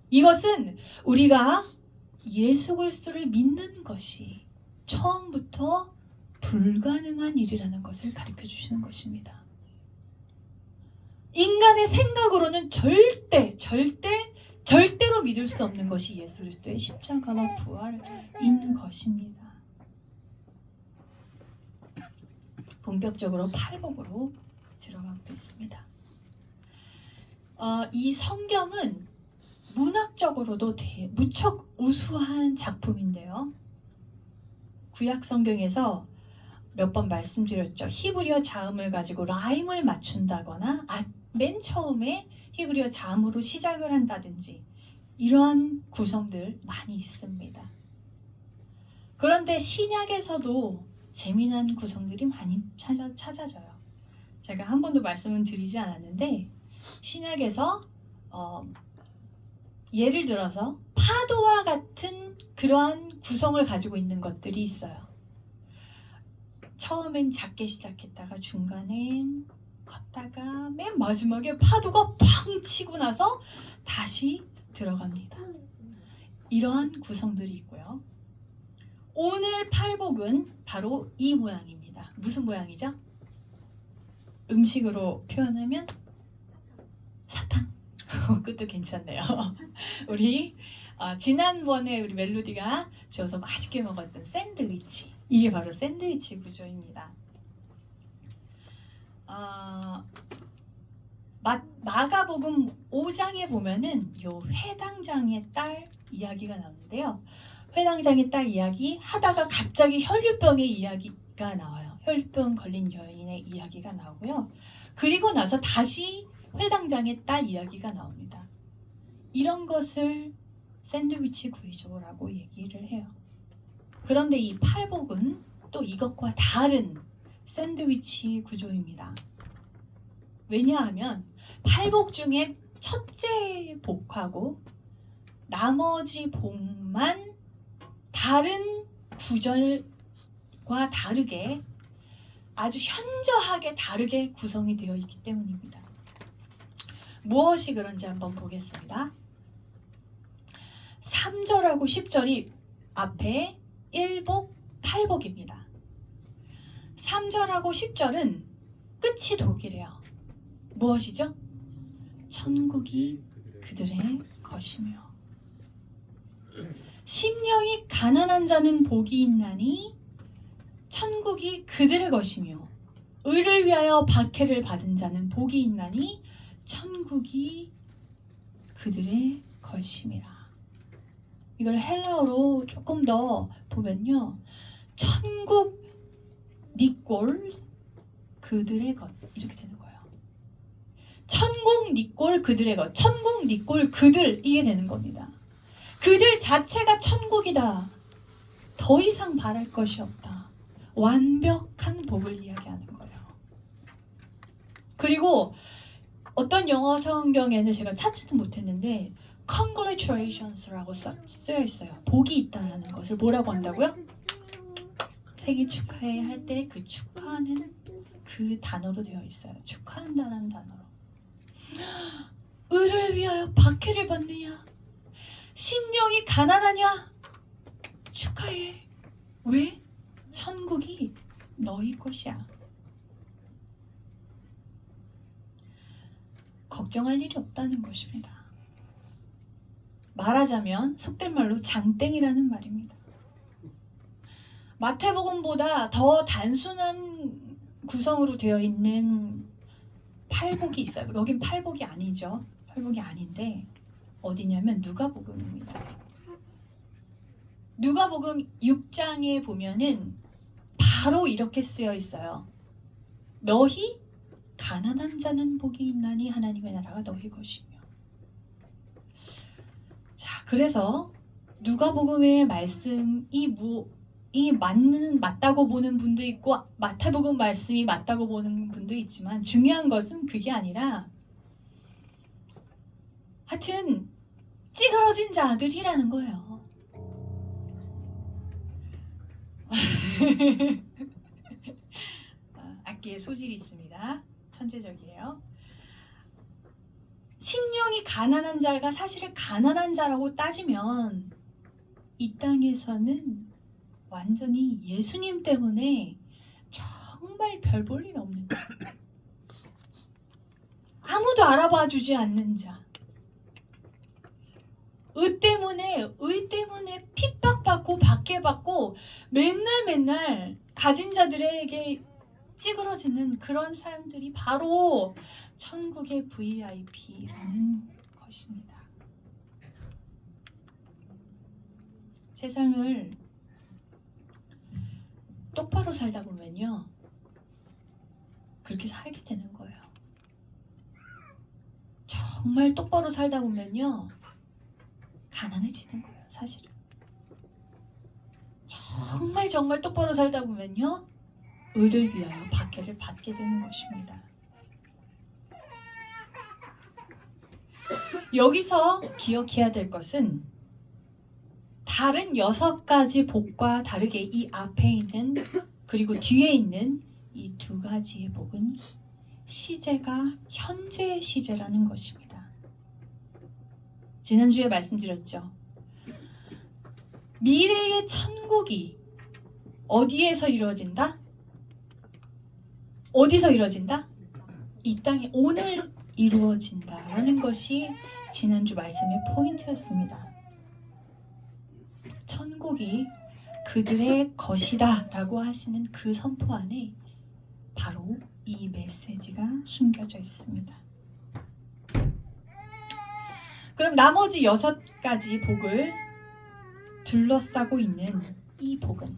이것은 우리가 예수 그리스도를 믿는 것이 처음부터 불가능한 일이라는 것을 가르쳐 주시는 것입니다. 인간의 생각으로는 절대로 믿을 수 없는 것이 예수 그리스도의 십자가와 부활인 것입니다. 본격적으로 팔복으로 들어가고 있습니다. 이 성경은 문학적으로도 무척 우수한 작품인데요. 구약 성경에서 몇 번 말씀드렸죠. 히브리어 자음을 가지고 라임을 맞춘다거나 맨 처음에 히브리어 자음으로 시작을 한다든지 이러한 구성들 많이 있습니다. 그런데 신약에서도 재미난 구성들이 많이 찾아져요. 제가 한 번도 말씀을 드리지 않았는데 신약에서 예를 들어서 파도와 같은 그러한 구성을 가지고 있는 것들이 있어요. 처음엔 작게 시작했다가 중간엔 컸다가 맨 마지막에 파도가 팡 치고 나서 다시 들어갑니다. 이러한 구성들이 있고요. 오늘 팔복은 바로 이 모양입니다. 무슨 모양이죠? 음식으로 표현하면 사탕. 그것도 괜찮네요. 우리 지난번에 우리 멜로디가 줘서 맛있게 먹었던 샌드위치. 이게 바로 샌드위치 구조입니다. 마가복음 5장에 보면은 요 회당장의 딸 이야기가 나오는데요. 회당장의 딸 이야기 하다가 갑자기 혈류병의 이야기가 나와요. 혈류병 걸린 여인의 이야기가 나오고요. 그리고 나서 다시 회당장의 딸 이야기가 나옵니다. 이런 것을 샌드위치 구조라고 얘기를 해요. 그런데 이 팔복은 또 이것과 다른 샌드위치 구조입니다. 왜냐하면 팔복 중에 첫째 복하고 나머지 복만 다른 구절과 다르게 아주 현저하게 다르게 구성이 되어 있기 때문입니다. 무엇이 그런지 한번 보겠습니다. 3절하고 10절이 앞에 1복, 8복입니다. 3절하고 10절은 끝이 독이래요. 무엇이죠? 천국이 그들의 것이며 심령이 가난한 자는 복이 있나니 천국이 그들의 것이며 의를 위하여 박해를 받은 자는 복이 있나니 천국이 그들의 것임이라. 이걸 헬라어로 조금 더 보면요. 천국 니꼴 그들의 것 이렇게 되는 거예요. 천국 니꼴 그들의 것. 천국 니꼴 그들 이게 되는 겁니다. 그들 자체가 천국이다. 더 이상 바랄 것이 없다. 완벽한 복을 이야기하는 거예요. 그리고 어떤 영어 성경에는 제가 찾지도 못했는데 Congratulations라고 쓰여 있어요. 복이 있다라는 것을 뭐라고 한다고요? 생일 축하해 할 때 그 축하하는 그 단어로 되어 있어요. 축하한다라는 단어로. 의를 위하여 박해를 받느냐? 심령이 가난하냐? 축하해. 왜? 천국이 너희 것이야. 걱정할 일이 없다는 것입니다. 말하자면 속된 말로 장땡이라는 말입니다. 마태복음보다 더 단순한 구성으로 되어 있는 팔복이 있어요. 여긴 팔복이 아니죠. 팔복이 아닌데 어디냐면 누가복음입니다. 누가복음 6장에 보면은 바로 이렇게 쓰여 있어요. 너희 가난한 자는 복이 있나니 하나님의 나라가 너희 것이며. 자, 그래서 누가복음의 말씀이 맞다고 보는 분도 있고 마태복음 말씀이 맞다고 보는 분도 있지만 중요한 것은 그게 아니라 하여튼 찌그러진 자들이라는 거예요. 악기에 소질이 있습니다. 천재적이에요. 심령이 가난한 자가 사실은 가난한 자라고 따지면 이 땅에서는 완전히 예수님 때문에 정말 별 볼 일 없는 거예요. 아무도 알아봐 주지 않는 자. 의 때문에 핍박받고 박해받고 맨날 가진 자들에게 찌그러지는 그런 사람들이 바로 천국의 VIP라는 것입니다. 세상을 똑바로 살다 보면요, 그렇게 살게 되는 거예요. 정말 똑바로 살다 보면요, 가난해지는 거예요, 사실은. 정말 똑바로 살다 보면요, 의를 위하여 박해를 받게 되는 것입니다. 여기서 기억해야 될 것은 다른 6가지 복과 다르게 이 앞에 있는 그리고 뒤에 있는 이 2가지의 복은 시제가 현재의 시제라는 것입니다. 지난주에 말씀드렸죠. 미래의 천국이 어디에서 이루어진다? 어디서 이루어진다? 이 땅에 오늘 이루어진다라는 것이 지난주 말씀의 포인트였습니다. 천국이 그들의 것이다 라고 하시는 그 선포 안에 바로 이 메시지가 숨겨져 있습니다. 그럼 나머지 6가지 복을 둘러싸고 있는 이 복은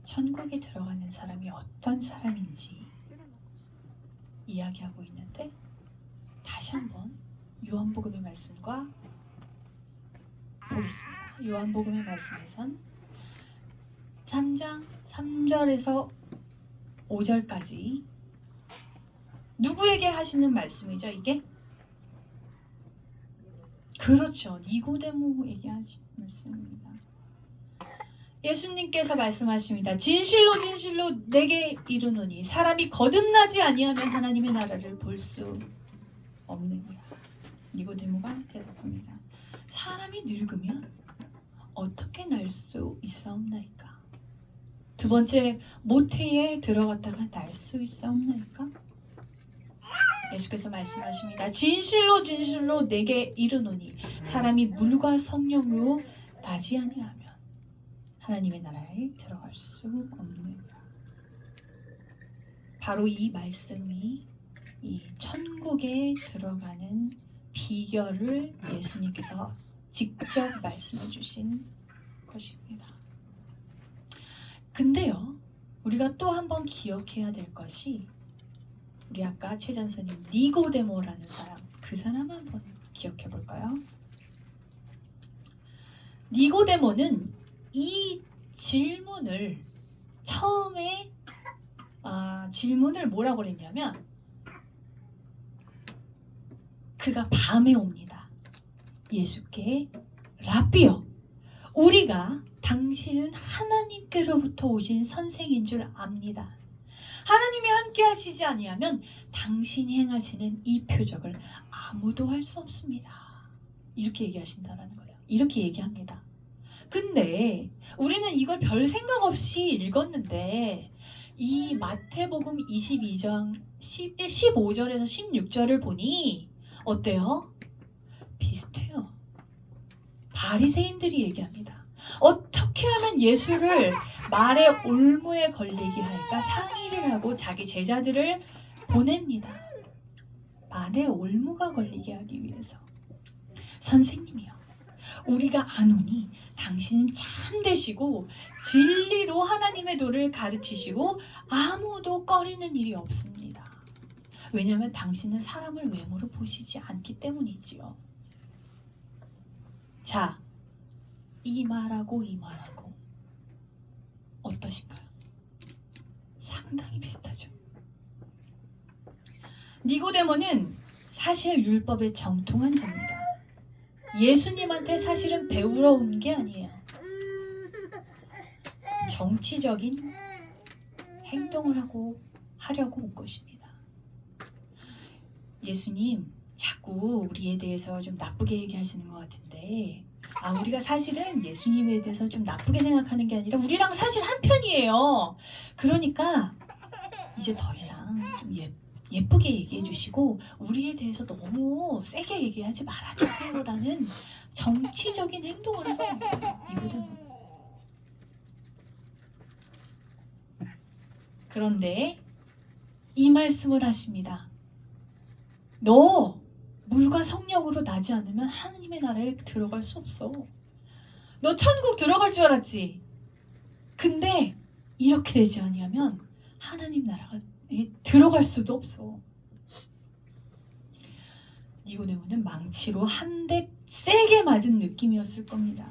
천국에 들어가는 사람이 어떤 사람인지 이야기하고 있는데, 다시 한번 요한복음의 말씀과 보겠습니다. 요한복음의 말씀에선 3장 3절에서 5절까지 누구에게 하시는 말씀이죠, 이게? 그렇죠. 니고데모에게 하시는 말씀입니다. 예수님께서 말씀하십니다. 진실로 내게 이르노니 사람이 거듭나지 아니하면 하나님의 나라를 볼 수 없느니라. 니고데모가 대답합니다. 사람이 늙으면 어떻게 날 수 있사옵나이까? 2번째, 모태에 들어갔다가 날 수 있사옵나이까? 예수께서 말씀하십니다. 진실로 내게 이르노니 사람이 물과 성령으로 나지 아니하면 하나님의 나라에 들어갈 수 없느니라. 바로 이 말씀이 이 천국에 들어가는 비결을 예수님께서 직접 말씀해 주신 것입니다. 근데요, 우리가 또 한 번 기억해야 될 것이, 우리 아까 최전선님 니고데모라는 사람, 그 사람 한번 기억해 볼까요? 니고데모는 이 질문을 처음에 질문을 뭐라고 그랬냐면, 그가 밤에 옵니다. 예수께 라비여, 우리가 당신은 하나님께로부터 오신 선생인 줄 압니다. 하나님이 함께 하시지 아니하면 당신이 행하시는 이 표적을 아무도 할 수 없습니다. 이렇게 얘기하신다라는 거예요. 이렇게 얘기합니다. 근데 우리는 이걸 별 생각 없이 읽었는데 이 마태복음 22장 15절에서 16절을 보니 어때요? 비슷해요. 바리새인들이 얘기합니다. 어떻게 하면 예수를 말의 올무에 걸리게 할까 상의를 하고 자기 제자들을 보냅니다. 말의 올무가 걸리게 하기 위해서. 선생님이요, 우리가 아노니 당신은 참되시고 진리로 하나님의 도를 가르치시고 아무도 꺼리는 일이 없습니다. 왜냐하면 당신은 사람을 외모로 보시지 않기 때문이지요. 자, 이 말하고 이 말하고 어떠신가요? 상당히 비슷하죠. 니고데모는 사실 율법에 정통한 자입니다. 예수님한테 사실은 배우러 온 게 아니에요. 정치적인 행동을 하려고 온 것입니다. 예수님, 자꾸 우리에 대해서 좀 나쁘게 얘기하시는 것 같은데, 우리가 사실은 예수님에 대해서 좀 나쁘게 생각하는 게 아니라 우리랑 사실 한 편이에요. 그러니까 이제 더 이상 좀 예쁘게 얘기해 주시고 우리에 대해서 너무 세게 얘기하지 말아주세요라는 정치적인 행동을 하는 거예요. 니고데모. 그런데 이 말씀을 하십니다. 너 물과 성령으로 나지 않으면 하나님의 나라에 들어갈 수 없어. 너 천국 들어갈 줄 알았지? 근데 이렇게 되지 아니하면 하나님 나라가 들어갈 수도 없어. 니고데모는 망치로 한 대 세게 맞은 느낌이었을 겁니다.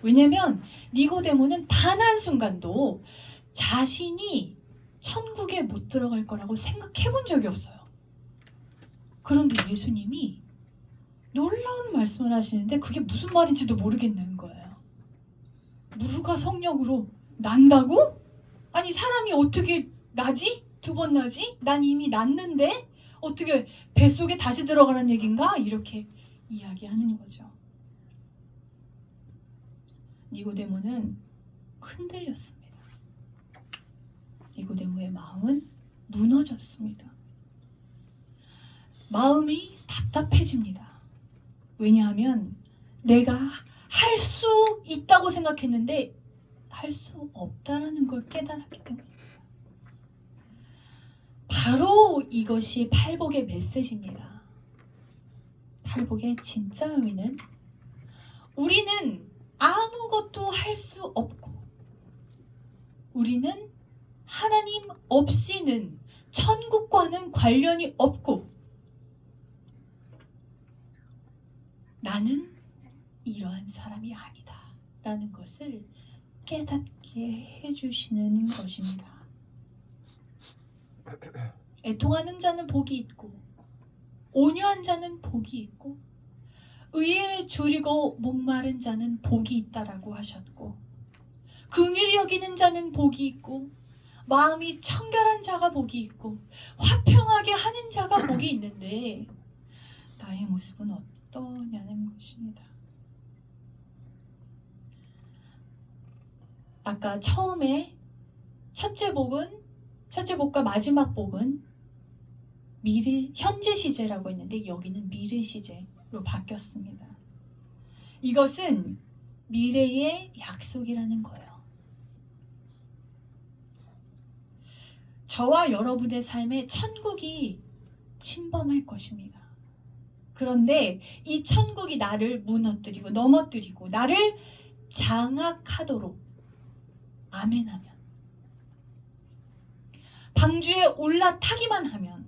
왜냐면 니고데모는 단 한순간도 자신이 천국에 못 들어갈 거라고 생각해 본 적이 없어요. 그런데 예수님이 놀라운 말씀을 하시는데 그게 무슨 말인지도 모르겠는 거예요. 물과 성령으로 난다고? 아니 사람이 어떻게 나지? 2번 나지? 난 이미 났는데 어떻게 뱃속에 다시 들어가는 얘긴가? 이렇게 이야기하는 거죠. 니고데모는 흔들렸습니다. 니고데모의 마음은 무너졌습니다. 마음이 답답해집니다. 왜냐하면 내가 할 수 있다고 생각했는데 할 수 없다라는 걸 깨달았기 때문입니다. 바로 이것이 팔복의 메시지입니다. 팔복의 진짜 의미는 우리는 아무것도 할 수 없고 우리는 하나님 없이는 천국과는 관련이 없고 나는 이러한 사람이 아니다 라는 것을 깨닫게 해주시는 것입니다. 애통하는 자는 복이 있고 온유한 자는 복이 있고 의에 줄이고 목마른 자는 복이 있다라고 하셨고 긍휼히 여기는 자는 복이 있고 마음이 청결한 자가 복이 있고 화평하게 하는 자가 복이 있는데 나의 모습은 어떠냐는 것입니다. 아까 처음에 첫째 복과 마지막 복은 미래 현재 시제라고 했는데 여기는 미래 시제로 바뀌었습니다. 이것은 미래의 약속이라는 거예요. 저와 여러분의 삶에 천국이 침범할 것입니다. 그런데 이 천국이 나를 무너뜨리고 넘어뜨리고 나를 장악하도록 아멘하면 방주에 올라타기만 하면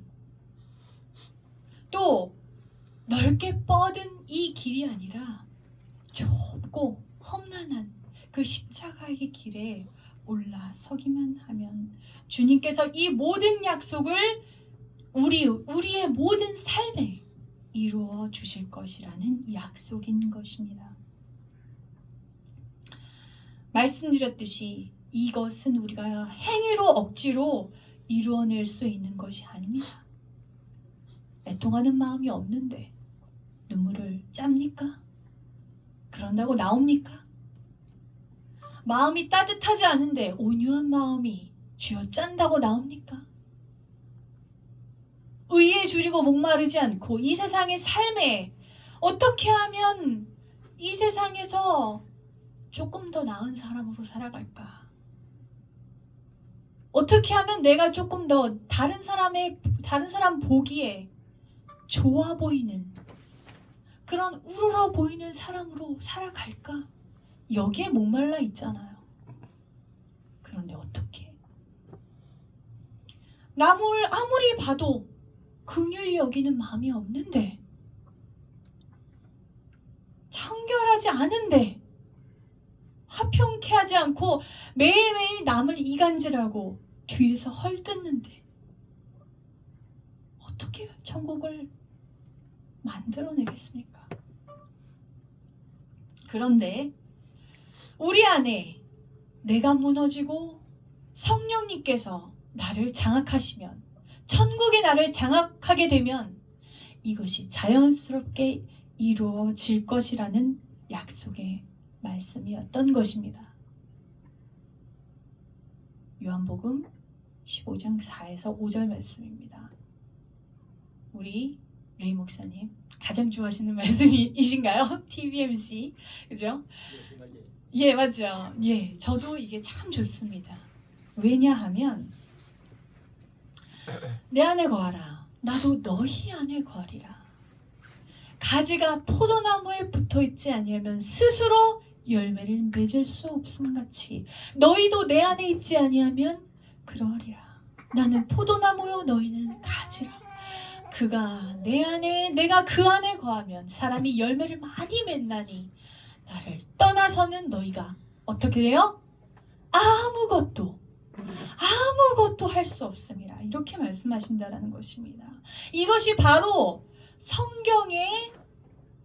또 넓게 뻗은 이 길이 아니라 좁고 험난한 그 십자가의 길에 올라서기만 하면 주님께서 이 모든 약속을 우리의 모든 삶에 이루어 주실 것이라는 약속인 것입니다. 말씀드렸듯이 이것은 우리가 행위로 억지로 이루어낼 수 있는 것이 아닙니다. 애통하는 마음이 없는데 눈물을 짭니까? 그런다고 나옵니까? 마음이 따뜻하지 않은데 온유한 마음이 쥐어짠다고 나옵니까? 의에 줄이고 목마르지 않고 이 세상의 삶에 어떻게 하면 이 세상에서 조금 더 나은 사람으로 살아갈까? 어떻게 하면 내가 조금 더 다른 사람 보기에 좋아 보이는 그런 우러러 보이는 사람으로 살아갈까? 여기에 목말라 있잖아요. 그런데 어떻게? 남을 아무리 봐도 긍휼히 여기는 마음이 없는데 청결하지 않은데 화평케 하지 않고 매일매일 남을 이간질하고 뒤에서 헐뜯는데 어떻게 천국을 만들어내겠습니까? 그런데 우리 안에 내가 무너지고 성령님께서 나를 장악하시면 천국의 나를 장악하게 되면 이것이 자연스럽게 이루어질 것이라는 약속의 말씀이었던 것입니다. 요한복음 15장 4에서 5절 말씀입니다. 우리 레이 목사님 가장 좋아하시는 말씀이신가요? TBMC 그죠? 예 맞죠. 예 저도 이게 참 좋습니다. 왜냐하면 내 안에 거하라 나도 너희 안에 거하리라. 가지가 포도나무에 붙어있지 아니하면 스스로 열매를 맺을 수 없음 같이 너희도 내 안에 있지 아니하면 그러하리라. 나는 포도나무요 너희는 가지라. 그가 내 안에 내가 그 안에 거하면 사람이 열매를 많이 맺나니 나를 떠나서는 너희가 어떻게 돼요? 아무것도 할 수 없음이라. 이렇게 말씀하신다라는 것입니다. 이것이 바로 성경의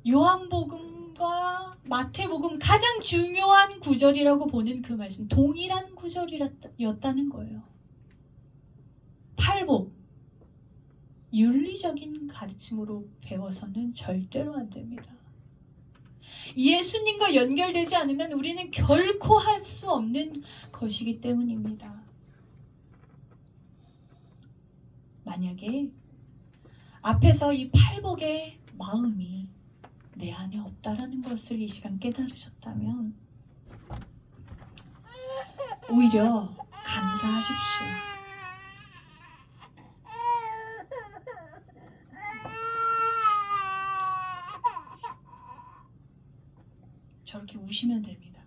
요한복음과 마태복음 가장 중요한 구절이라고 보는 그 말씀, 동일한 구절이었다는 거예요. 팔복, 윤리적인 가르침으로 배워서는 절대로 안 됩니다. 예수님과 연결되지 않으면 우리는 결코 할 수 없는 것이기 때문입니다. 만약에 앞에서 이 팔복의 마음이 내 안에 없다라는 것을 이 시간 깨달으셨다면 오히려 감사하십시오. 저렇게 우시면 됩니다.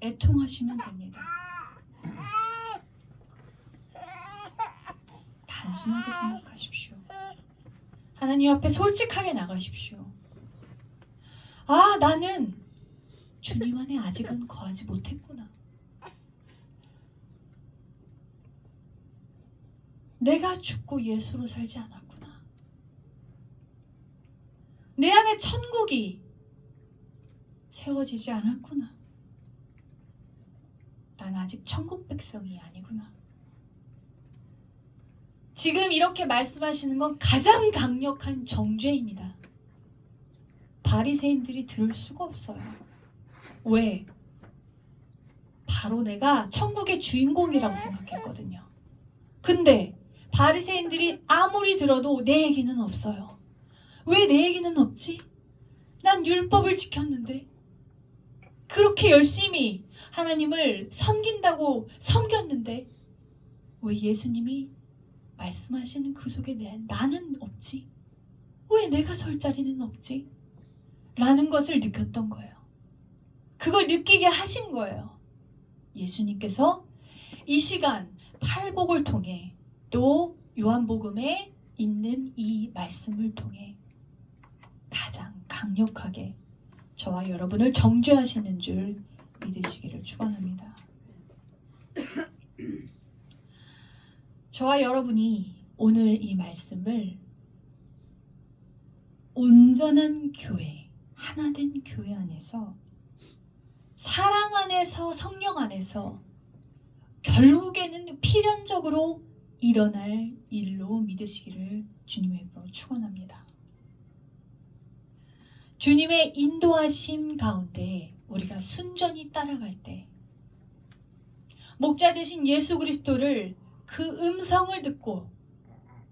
애통하시면 됩니다. 단순하게 생각하십시오. 하나님 앞에 솔직하게 나가십시오. 아, 나는 주님 안에 아직은 거하지 못했구나. 내가 죽고 예수로 살지 않았구나. 내 안에 천국이 세워지지 않았구나. 난 아직 천국 백성이 아니구나. 지금 이렇게 말씀하시는 건 가장 강력한 정죄입니다. 바리새인들이 들을 수가 없어요. 왜? 바로 내가 천국의 주인공이라고 생각했거든요. 근데 바리새인들이 아무리 들어도 내 얘기는 없어요. 왜 내 얘기는 없지? 난 율법을 지켰는데 그렇게 열심히 하나님을 섬긴다고 섬겼는데 왜 예수님이 말씀하시는 그 속에 나는 없지? 왜 내가 설 자리는 없지? 라는 것을 느꼈던 거예요. 그걸 느끼게 하신 거예요. 예수님께서 이 시간 팔복을 통해 또 요한복음에 있는 이 말씀을 통해 가장 강력하게 저와 여러분을 정죄하시는 줄 믿으시기를 축원합니다. 저와 여러분이 오늘 이 말씀을 온전한 교회, 하나된 교회 안에서 사랑 안에서 성령 안에서 결국에는 필연적으로 일어날 일로 믿으시기를 주님의 이름으로 축원합니다. 주님의 인도하심 가운데 우리가 순전히 따라갈 때 목자 되신 예수 그리스도를 그 음성을 듣고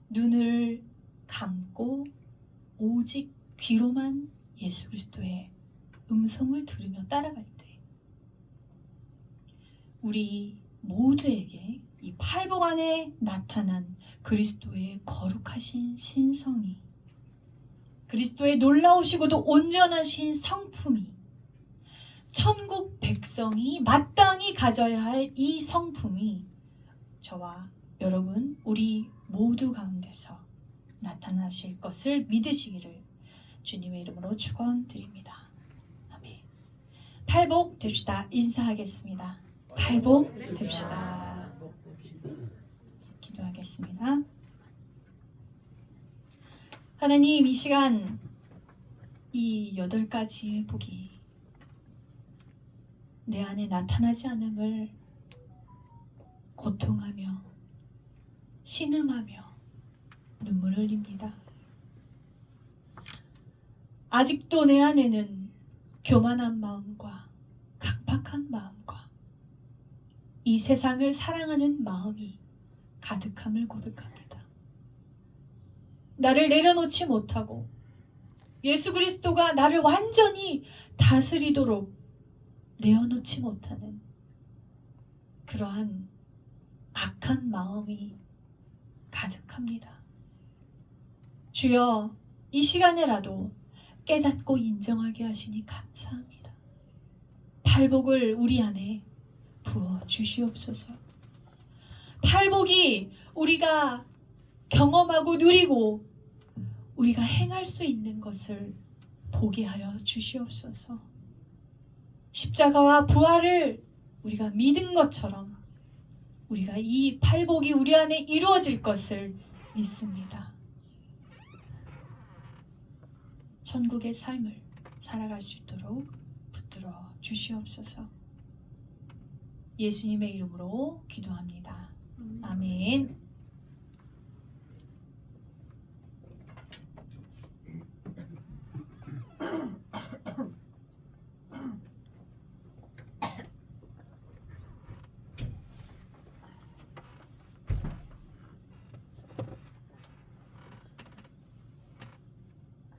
눈을 감고 오직 귀로만 예수 그리스도의 음성을 들으며 따라갈 때 우리 모두에게 이 팔복 안에 나타난 그리스도의 거룩하신 신성이 그리스도의 놀라우시고도 온전하신 성품이 천국 백성이 마땅히 가져야 할 이 성품이 저와 여러분 우리 모두 가운데서 나타나실 것을 믿으시기를 주님의 이름으로 축원드립니다. 아멘. 팔복 됩시다. 인사하겠습니다. 팔복 됩시다. 기도하겠습니다. 하나님 이 시간 이 8가지의 복이 내 안에 나타나지 않음을 고통하며 신음하며 눈물을 흘립니다. 아직도 내 안에는 교만한 마음과 강팍한 마음과 이 세상을 사랑하는 마음이 가득함을 고백합니다. 나를 내려놓지 못하고 예수 그리스도가 나를 완전히 다스리도록 내어놓지 못하는 그러한 악한 마음이 가득합니다. 주여, 이 시간에라도 깨닫고 인정하게 하시니 감사합니다. 팔복을 우리 안에 부어 주시옵소서. 팔복이 우리가 경험하고 누리고 우리가 행할 수 있는 것을 보게 하여 주시옵소서. 십자가와 부활을 우리가 믿은 것처럼 우리가 이 팔복이 우리 안에 이루어질 것을 믿습니다. 천국의 삶을 살아갈 수 있도록 붙들어 주시옵소서. 예수님의 이름으로 기도합니다. 아멘.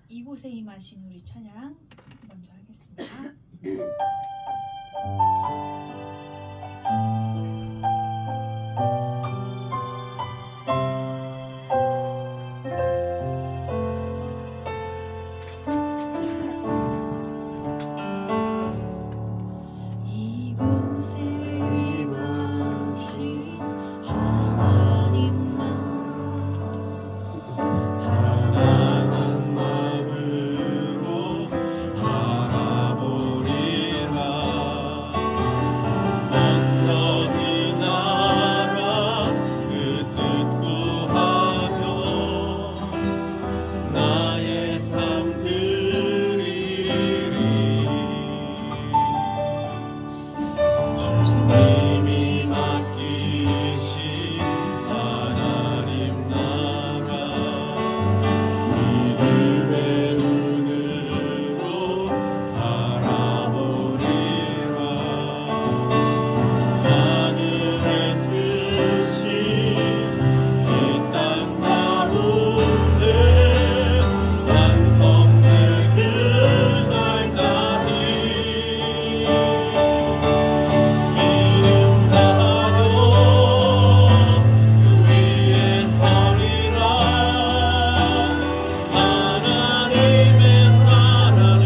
이곳에 임하신 우리 찬양 먼저 하겠습니다. 이곳에 임하신 하나님 가난한 마음으로 바라보리라. 먼저 그 나라 그 뜻 구하며 나의 삶 드리리. 주님이 맡기신 하나님 나라 믿음의 눈으로 바라보리라. 하늘의 뜻이 이 땅 가운데 완성될 그날까지 믿음 다하여 그 위에 서리라. 하나님의 나라는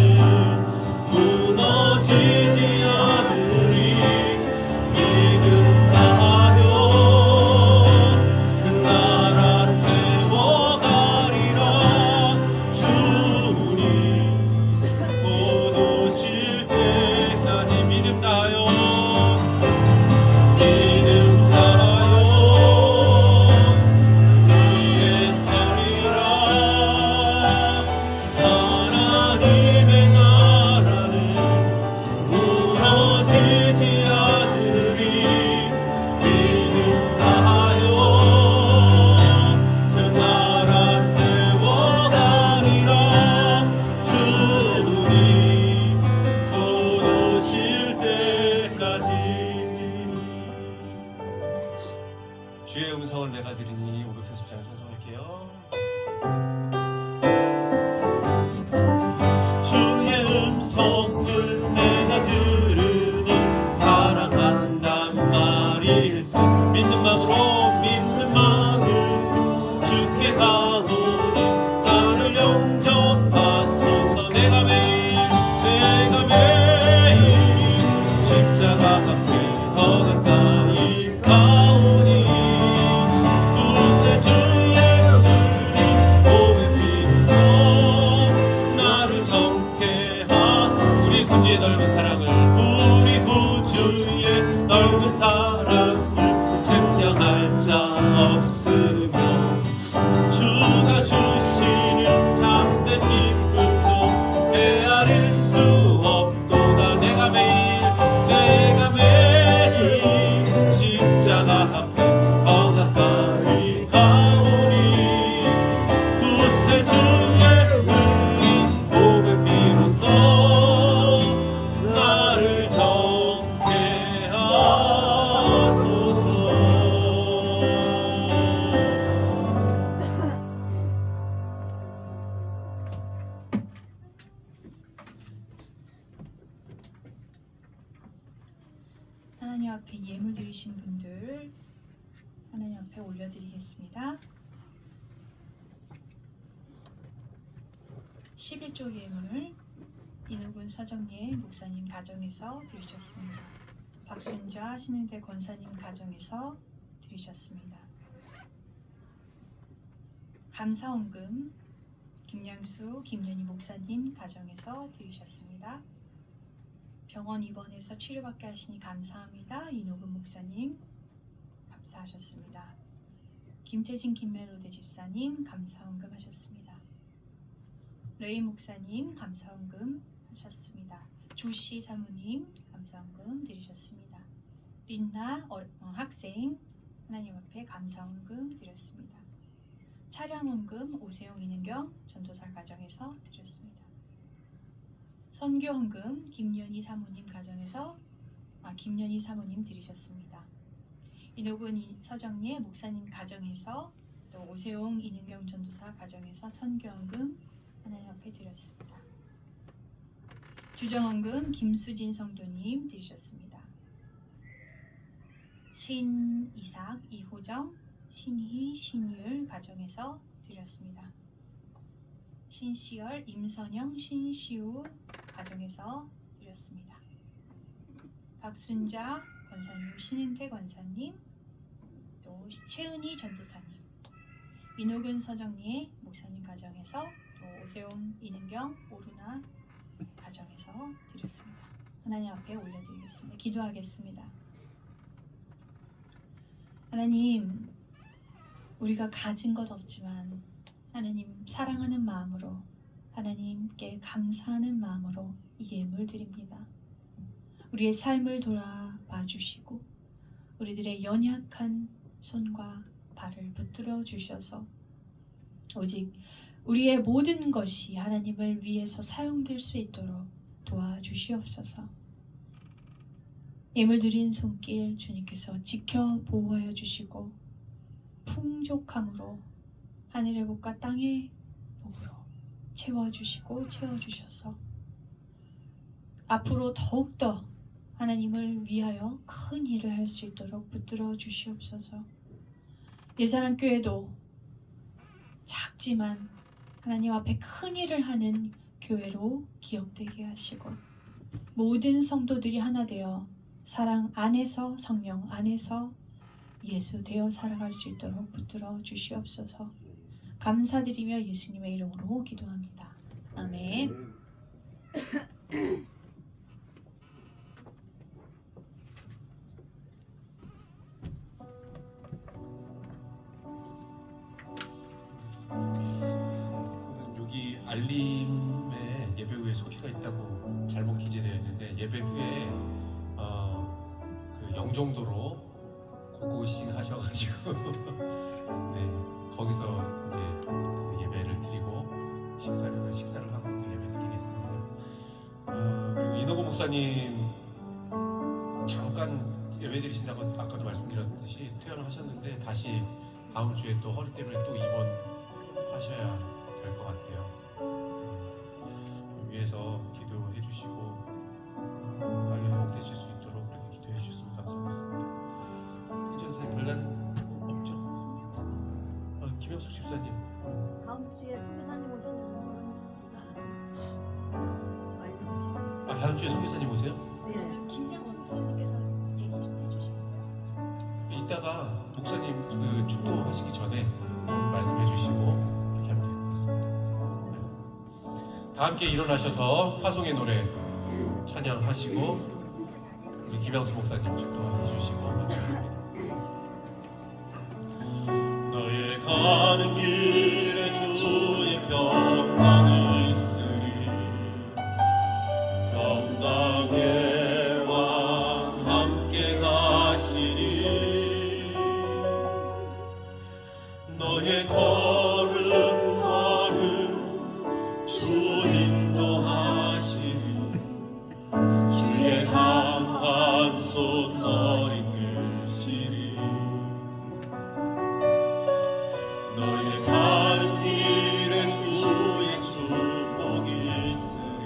무너지지 않으리. 믿음 다하여 그 나라 세워가리라. 주님 곧 오실 때까지 믿음 다하여 위에 서리라. 하나님의 나라는 무너지지 않으리. 믿음 다하여 그 나라 세워가리라. 주님 곧 오실 때까지. 주의 음성을 내가 들으니 540장 찬송할게요. 주의 음성을 내가 들으니 사랑한단 말일세. 믿는 마음으로 주께 가오니 나를 영접하소서. 내가 매일 십자가 앞에 더 가까이 가오니 구세 주의 흘린 몸의 피로써 나를 정케 하. 우리 구주의 넓은 사랑을 증량할 자 없으며 주가 주시는 참된 기쁨도 헤아릴 수 없도다. 내가 매일 십자가 앞에 더 가까이 가오니 구세 주의 흘린 몸의 피로써 나를 정케 하소서. 올려드리겠습니다. 11조 예물을 이노근 서정예 목사님 가정에서 드리셨습니다. 박순자 신흥대 권사님 가정에서 드리셨습니다. 감사원금 김양수 김연희 목사님 가정에서 드리셨습니다. 병원 입원해서 치료받게 하시니 감사합니다. 이노근 목사님 감사하셨습니다. 김태진 김멜로디 집사님 감사원금 하셨습니다. 레이 목사님 감사원금 하셨습니다. 조씨 사모님 감사원금 드리셨습니다. 린나 학생 하나님 앞에 감사원금 드렸습니다. 차량원금 오세영 이능경 전도사 가정에서 드렸습니다. 선교헌금 김연희 사모님 가정에서 김연희 사모님 드리셨습니다. 이노근 서정예 목사님 가정에서 또 오세용 이능경 전도사 가정에서 선교헌금 하나님 앞에 드렸습니다. 주정헌금 김수진 성도님 드리셨습니다. 신이삭 이호정 신희 신율 가정에서 드렸습니다. 신시열 임선영 신시우 가정에서 드렸습니다. 박순자 권사님 신은태 권사님 또 최은희 전도사님 이노근 서정리 목사님 가정에서 또 오세용 이능경 오루나 가정에서 드렸습니다. 하나님 앞에 올려드리겠습니다. 기도하겠습니다. 하나님, 우리가 가진 것 없지만 하나님 사랑하는 마음으로 하나님께 감사하는 마음으로 이 예물 드립니다. 우리의 삶을 돌아봐 주시고 우리들의 연약한 손과 발을 붙들어 주셔서 오직 우리의 모든 것이 하나님을 위해서 사용될 수 있도록 도와주시옵소서. 예물 드린 손길 주님께서 지켜 보호하여 주시고 풍족함으로 하늘의 복과 땅의 복으로 채워주시고 채워주셔서 앞으로 더욱더 하나님을 위하여 큰 일을 할 수 있도록 붙들어 주시옵소서. 예사랑교회도 작지만 하나님 앞에 큰 일을 하는 교회로 기억되게 하시고 모든 성도들이 하나 되어 사랑 안에서 성령 안에서 예수 되어 살아갈 수 있도록 붙들어 주시옵소서. 감사드리며 예수님의 이름으로 기도합니다. 아멘. 여기 알림에 예배 후에 속기가 있다고 잘못 기재되어 있는데 예배 후에 그 영종도로 고고싱 하셔가지고 네 거기서 이제 그 예배를 드리고 식사를 하고 또 예배 드리겠습니다. 그리고 이노고 목사님 잠깐 예배 드리신다고 아까도 말씀드렸듯이 퇴원을 하셨는데 다시 다음 주에 또 허리 때문에 또 입원하셔야 될 것 같아요. 위에서 기도해 주시고 빨리 회복되실 수 있도록 그렇게 기도해 주셨으면 감사하겠습니다. 이제 선생님 별난 없죠? 김영숙 집사님 다음 주에 선교사님 오시면 알려주시면 다음 주에 선교사님 오세요? 네. 김양수 목사님께서 얘기 좀 해주셨어요. 이따가 목사님 그 축도하시기 전에 말씀해 주시고 이렇게 하면 되겠습니다. 네. 다 함께 일어나셔서 화송의 노래 찬양하시고 우리 김양수 목사님 축도해 주시고 마치겠습니다. 너의 가는 길에 주의 평강이 있으리 평강의 왕 함께 가시리 너의 걸음 주 인도하시리 주의 강한 손 너를 이끄시리 너의 가는 길에 주의 축복이 있으리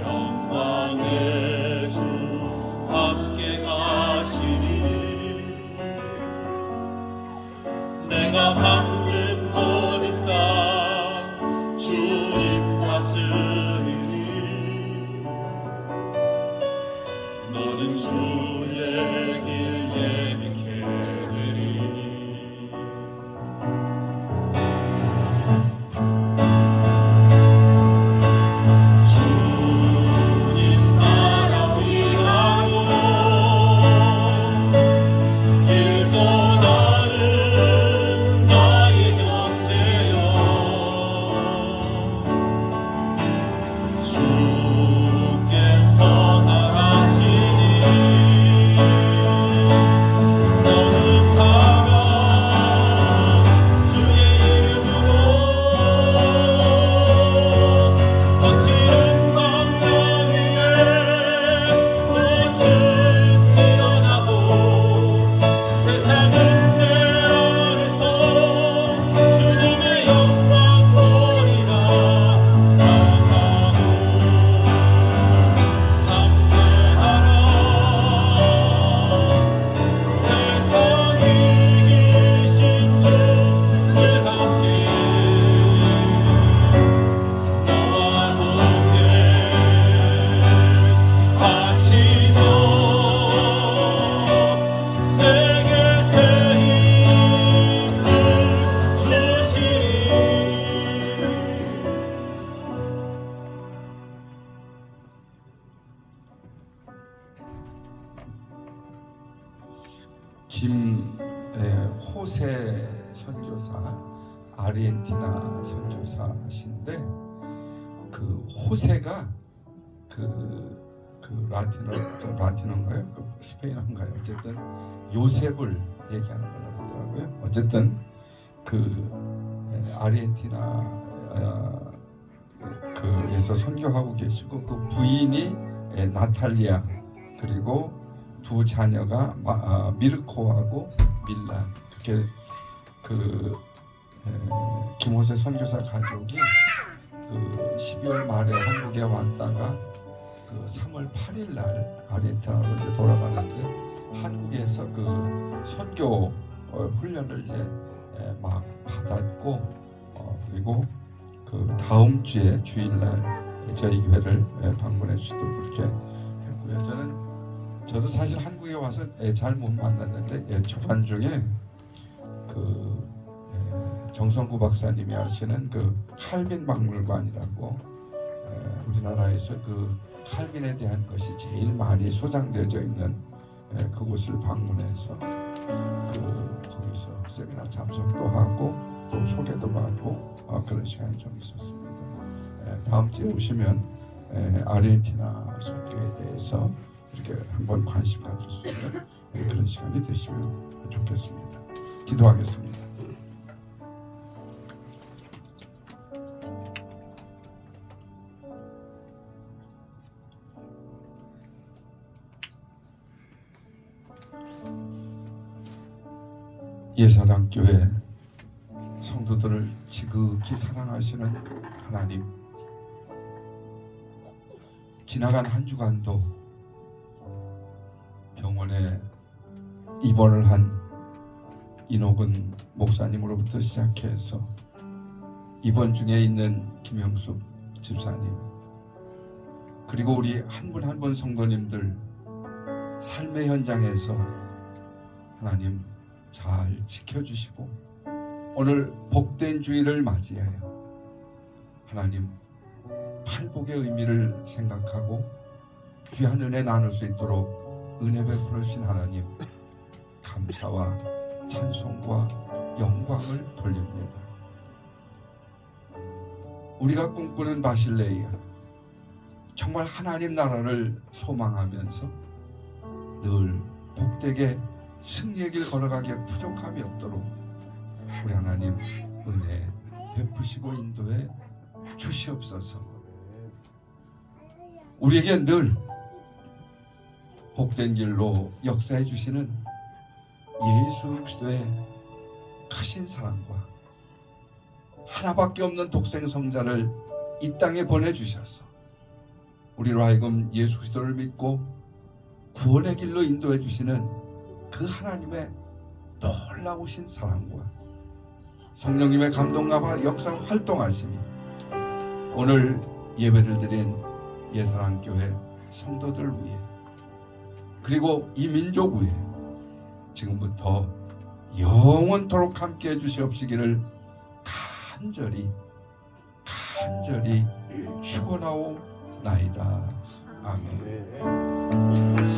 영광의 주 함께 가시리 내가 받는 모든 땅 주님 다스리니 너는 주의 길 예비케 되리. 주님 나라 위하여 길 떠나는 나의 형제여 주께서 나가시니 너는 가라 주의 이름으로 거칠은 광야 위에 꽃은 피어나고 세상은 내 안에서 주님의 영광 보리라. 나가고 담대하라 세상 이기신 주를 함께 너와 동행하시며 내게 새 힘을 주시리. 호세 선교사, 아르헨티나 선교사신데 그 호세가 라틴어인가요? 스페인어인가요? 어쨌든 요셉을 얘기하는 거라고 하더라고요. 어쨌든 아르헨티나 그에서 선교하고 계시고 그 부인이 나탈리아, 그리고 두 자녀가 미르코하고 밀란. 그렇게 김호세 선교사 가족이 12월 말에 한국에 왔다가 3월 8일 날 아르헨티나로 이제 돌아가는데 한국에서 선교 훈련을 이제 막 받았고 그리고 다음 주에 주일날 저희 교회를 방문해 주시도록 그렇게 했고요. 저도 사실 한국에 와서 잘 못 만났는데 초반 중에 정성구 박사님이 하시는 칼빈 박물관이라고 우리나라에서 칼빈에 대한 것이 제일 많이 소장되어져 있는 그곳을 방문해서 거기서 세미나 참석도 하고 또 소개도 받고 그런 시간이 좀 있었습니다. 다음 주에 오시면 아르헨티나 선교에 대해서 이렇게 한번 관심 가질 수 있는 그런 시간이 되시면 좋겠습니다. 기도하겠습니다. 예사랑교회 성도들을 지극히 사랑하시는 하나님, 지나간 한 주간도 병원에 입원을 한 인옥은 목사님으로부터 시작해서 입원 중에 있는 김영숙 집사님, 그리고 우리 한 분 한 분 성도님들 삶의 현장에서 하나님 잘 지켜주시고 오늘 복된 주일을 맞이하여 하나님 팔복의 의미를 생각하고 귀한 은혜 나눌 수 있도록 은혜 베풀어 주신 하나님, 감사와 찬송과 영광을 돌립니다. 우리가 꿈꾸는 바실레이아, 정말 하나님 나라를 소망하면서 늘 복되게 승리의 길 걸어가기에 부족함이 없도록 우리 하나님 은혜 베푸시고 인도해 주시옵소서. 우리에게 늘 복된 길로 역사해 주시는 예수 그리스도의 크신 사랑과 하나밖에 없는 독생 성자를 이 땅에 보내주셔서 우리로 하여금 예수 그리스도를 믿고 구원의 길로 인도해 주시는 그 하나님의 놀라우신 사랑과 성령님의 감동과 역사 활동하심이 오늘 예배를 드린 예사랑교회 성도들 위해 그리고 이 민족 위해 지금부터 영원토록 함께해 주시옵시기를 간절히 축원하옵나이다. 아멘.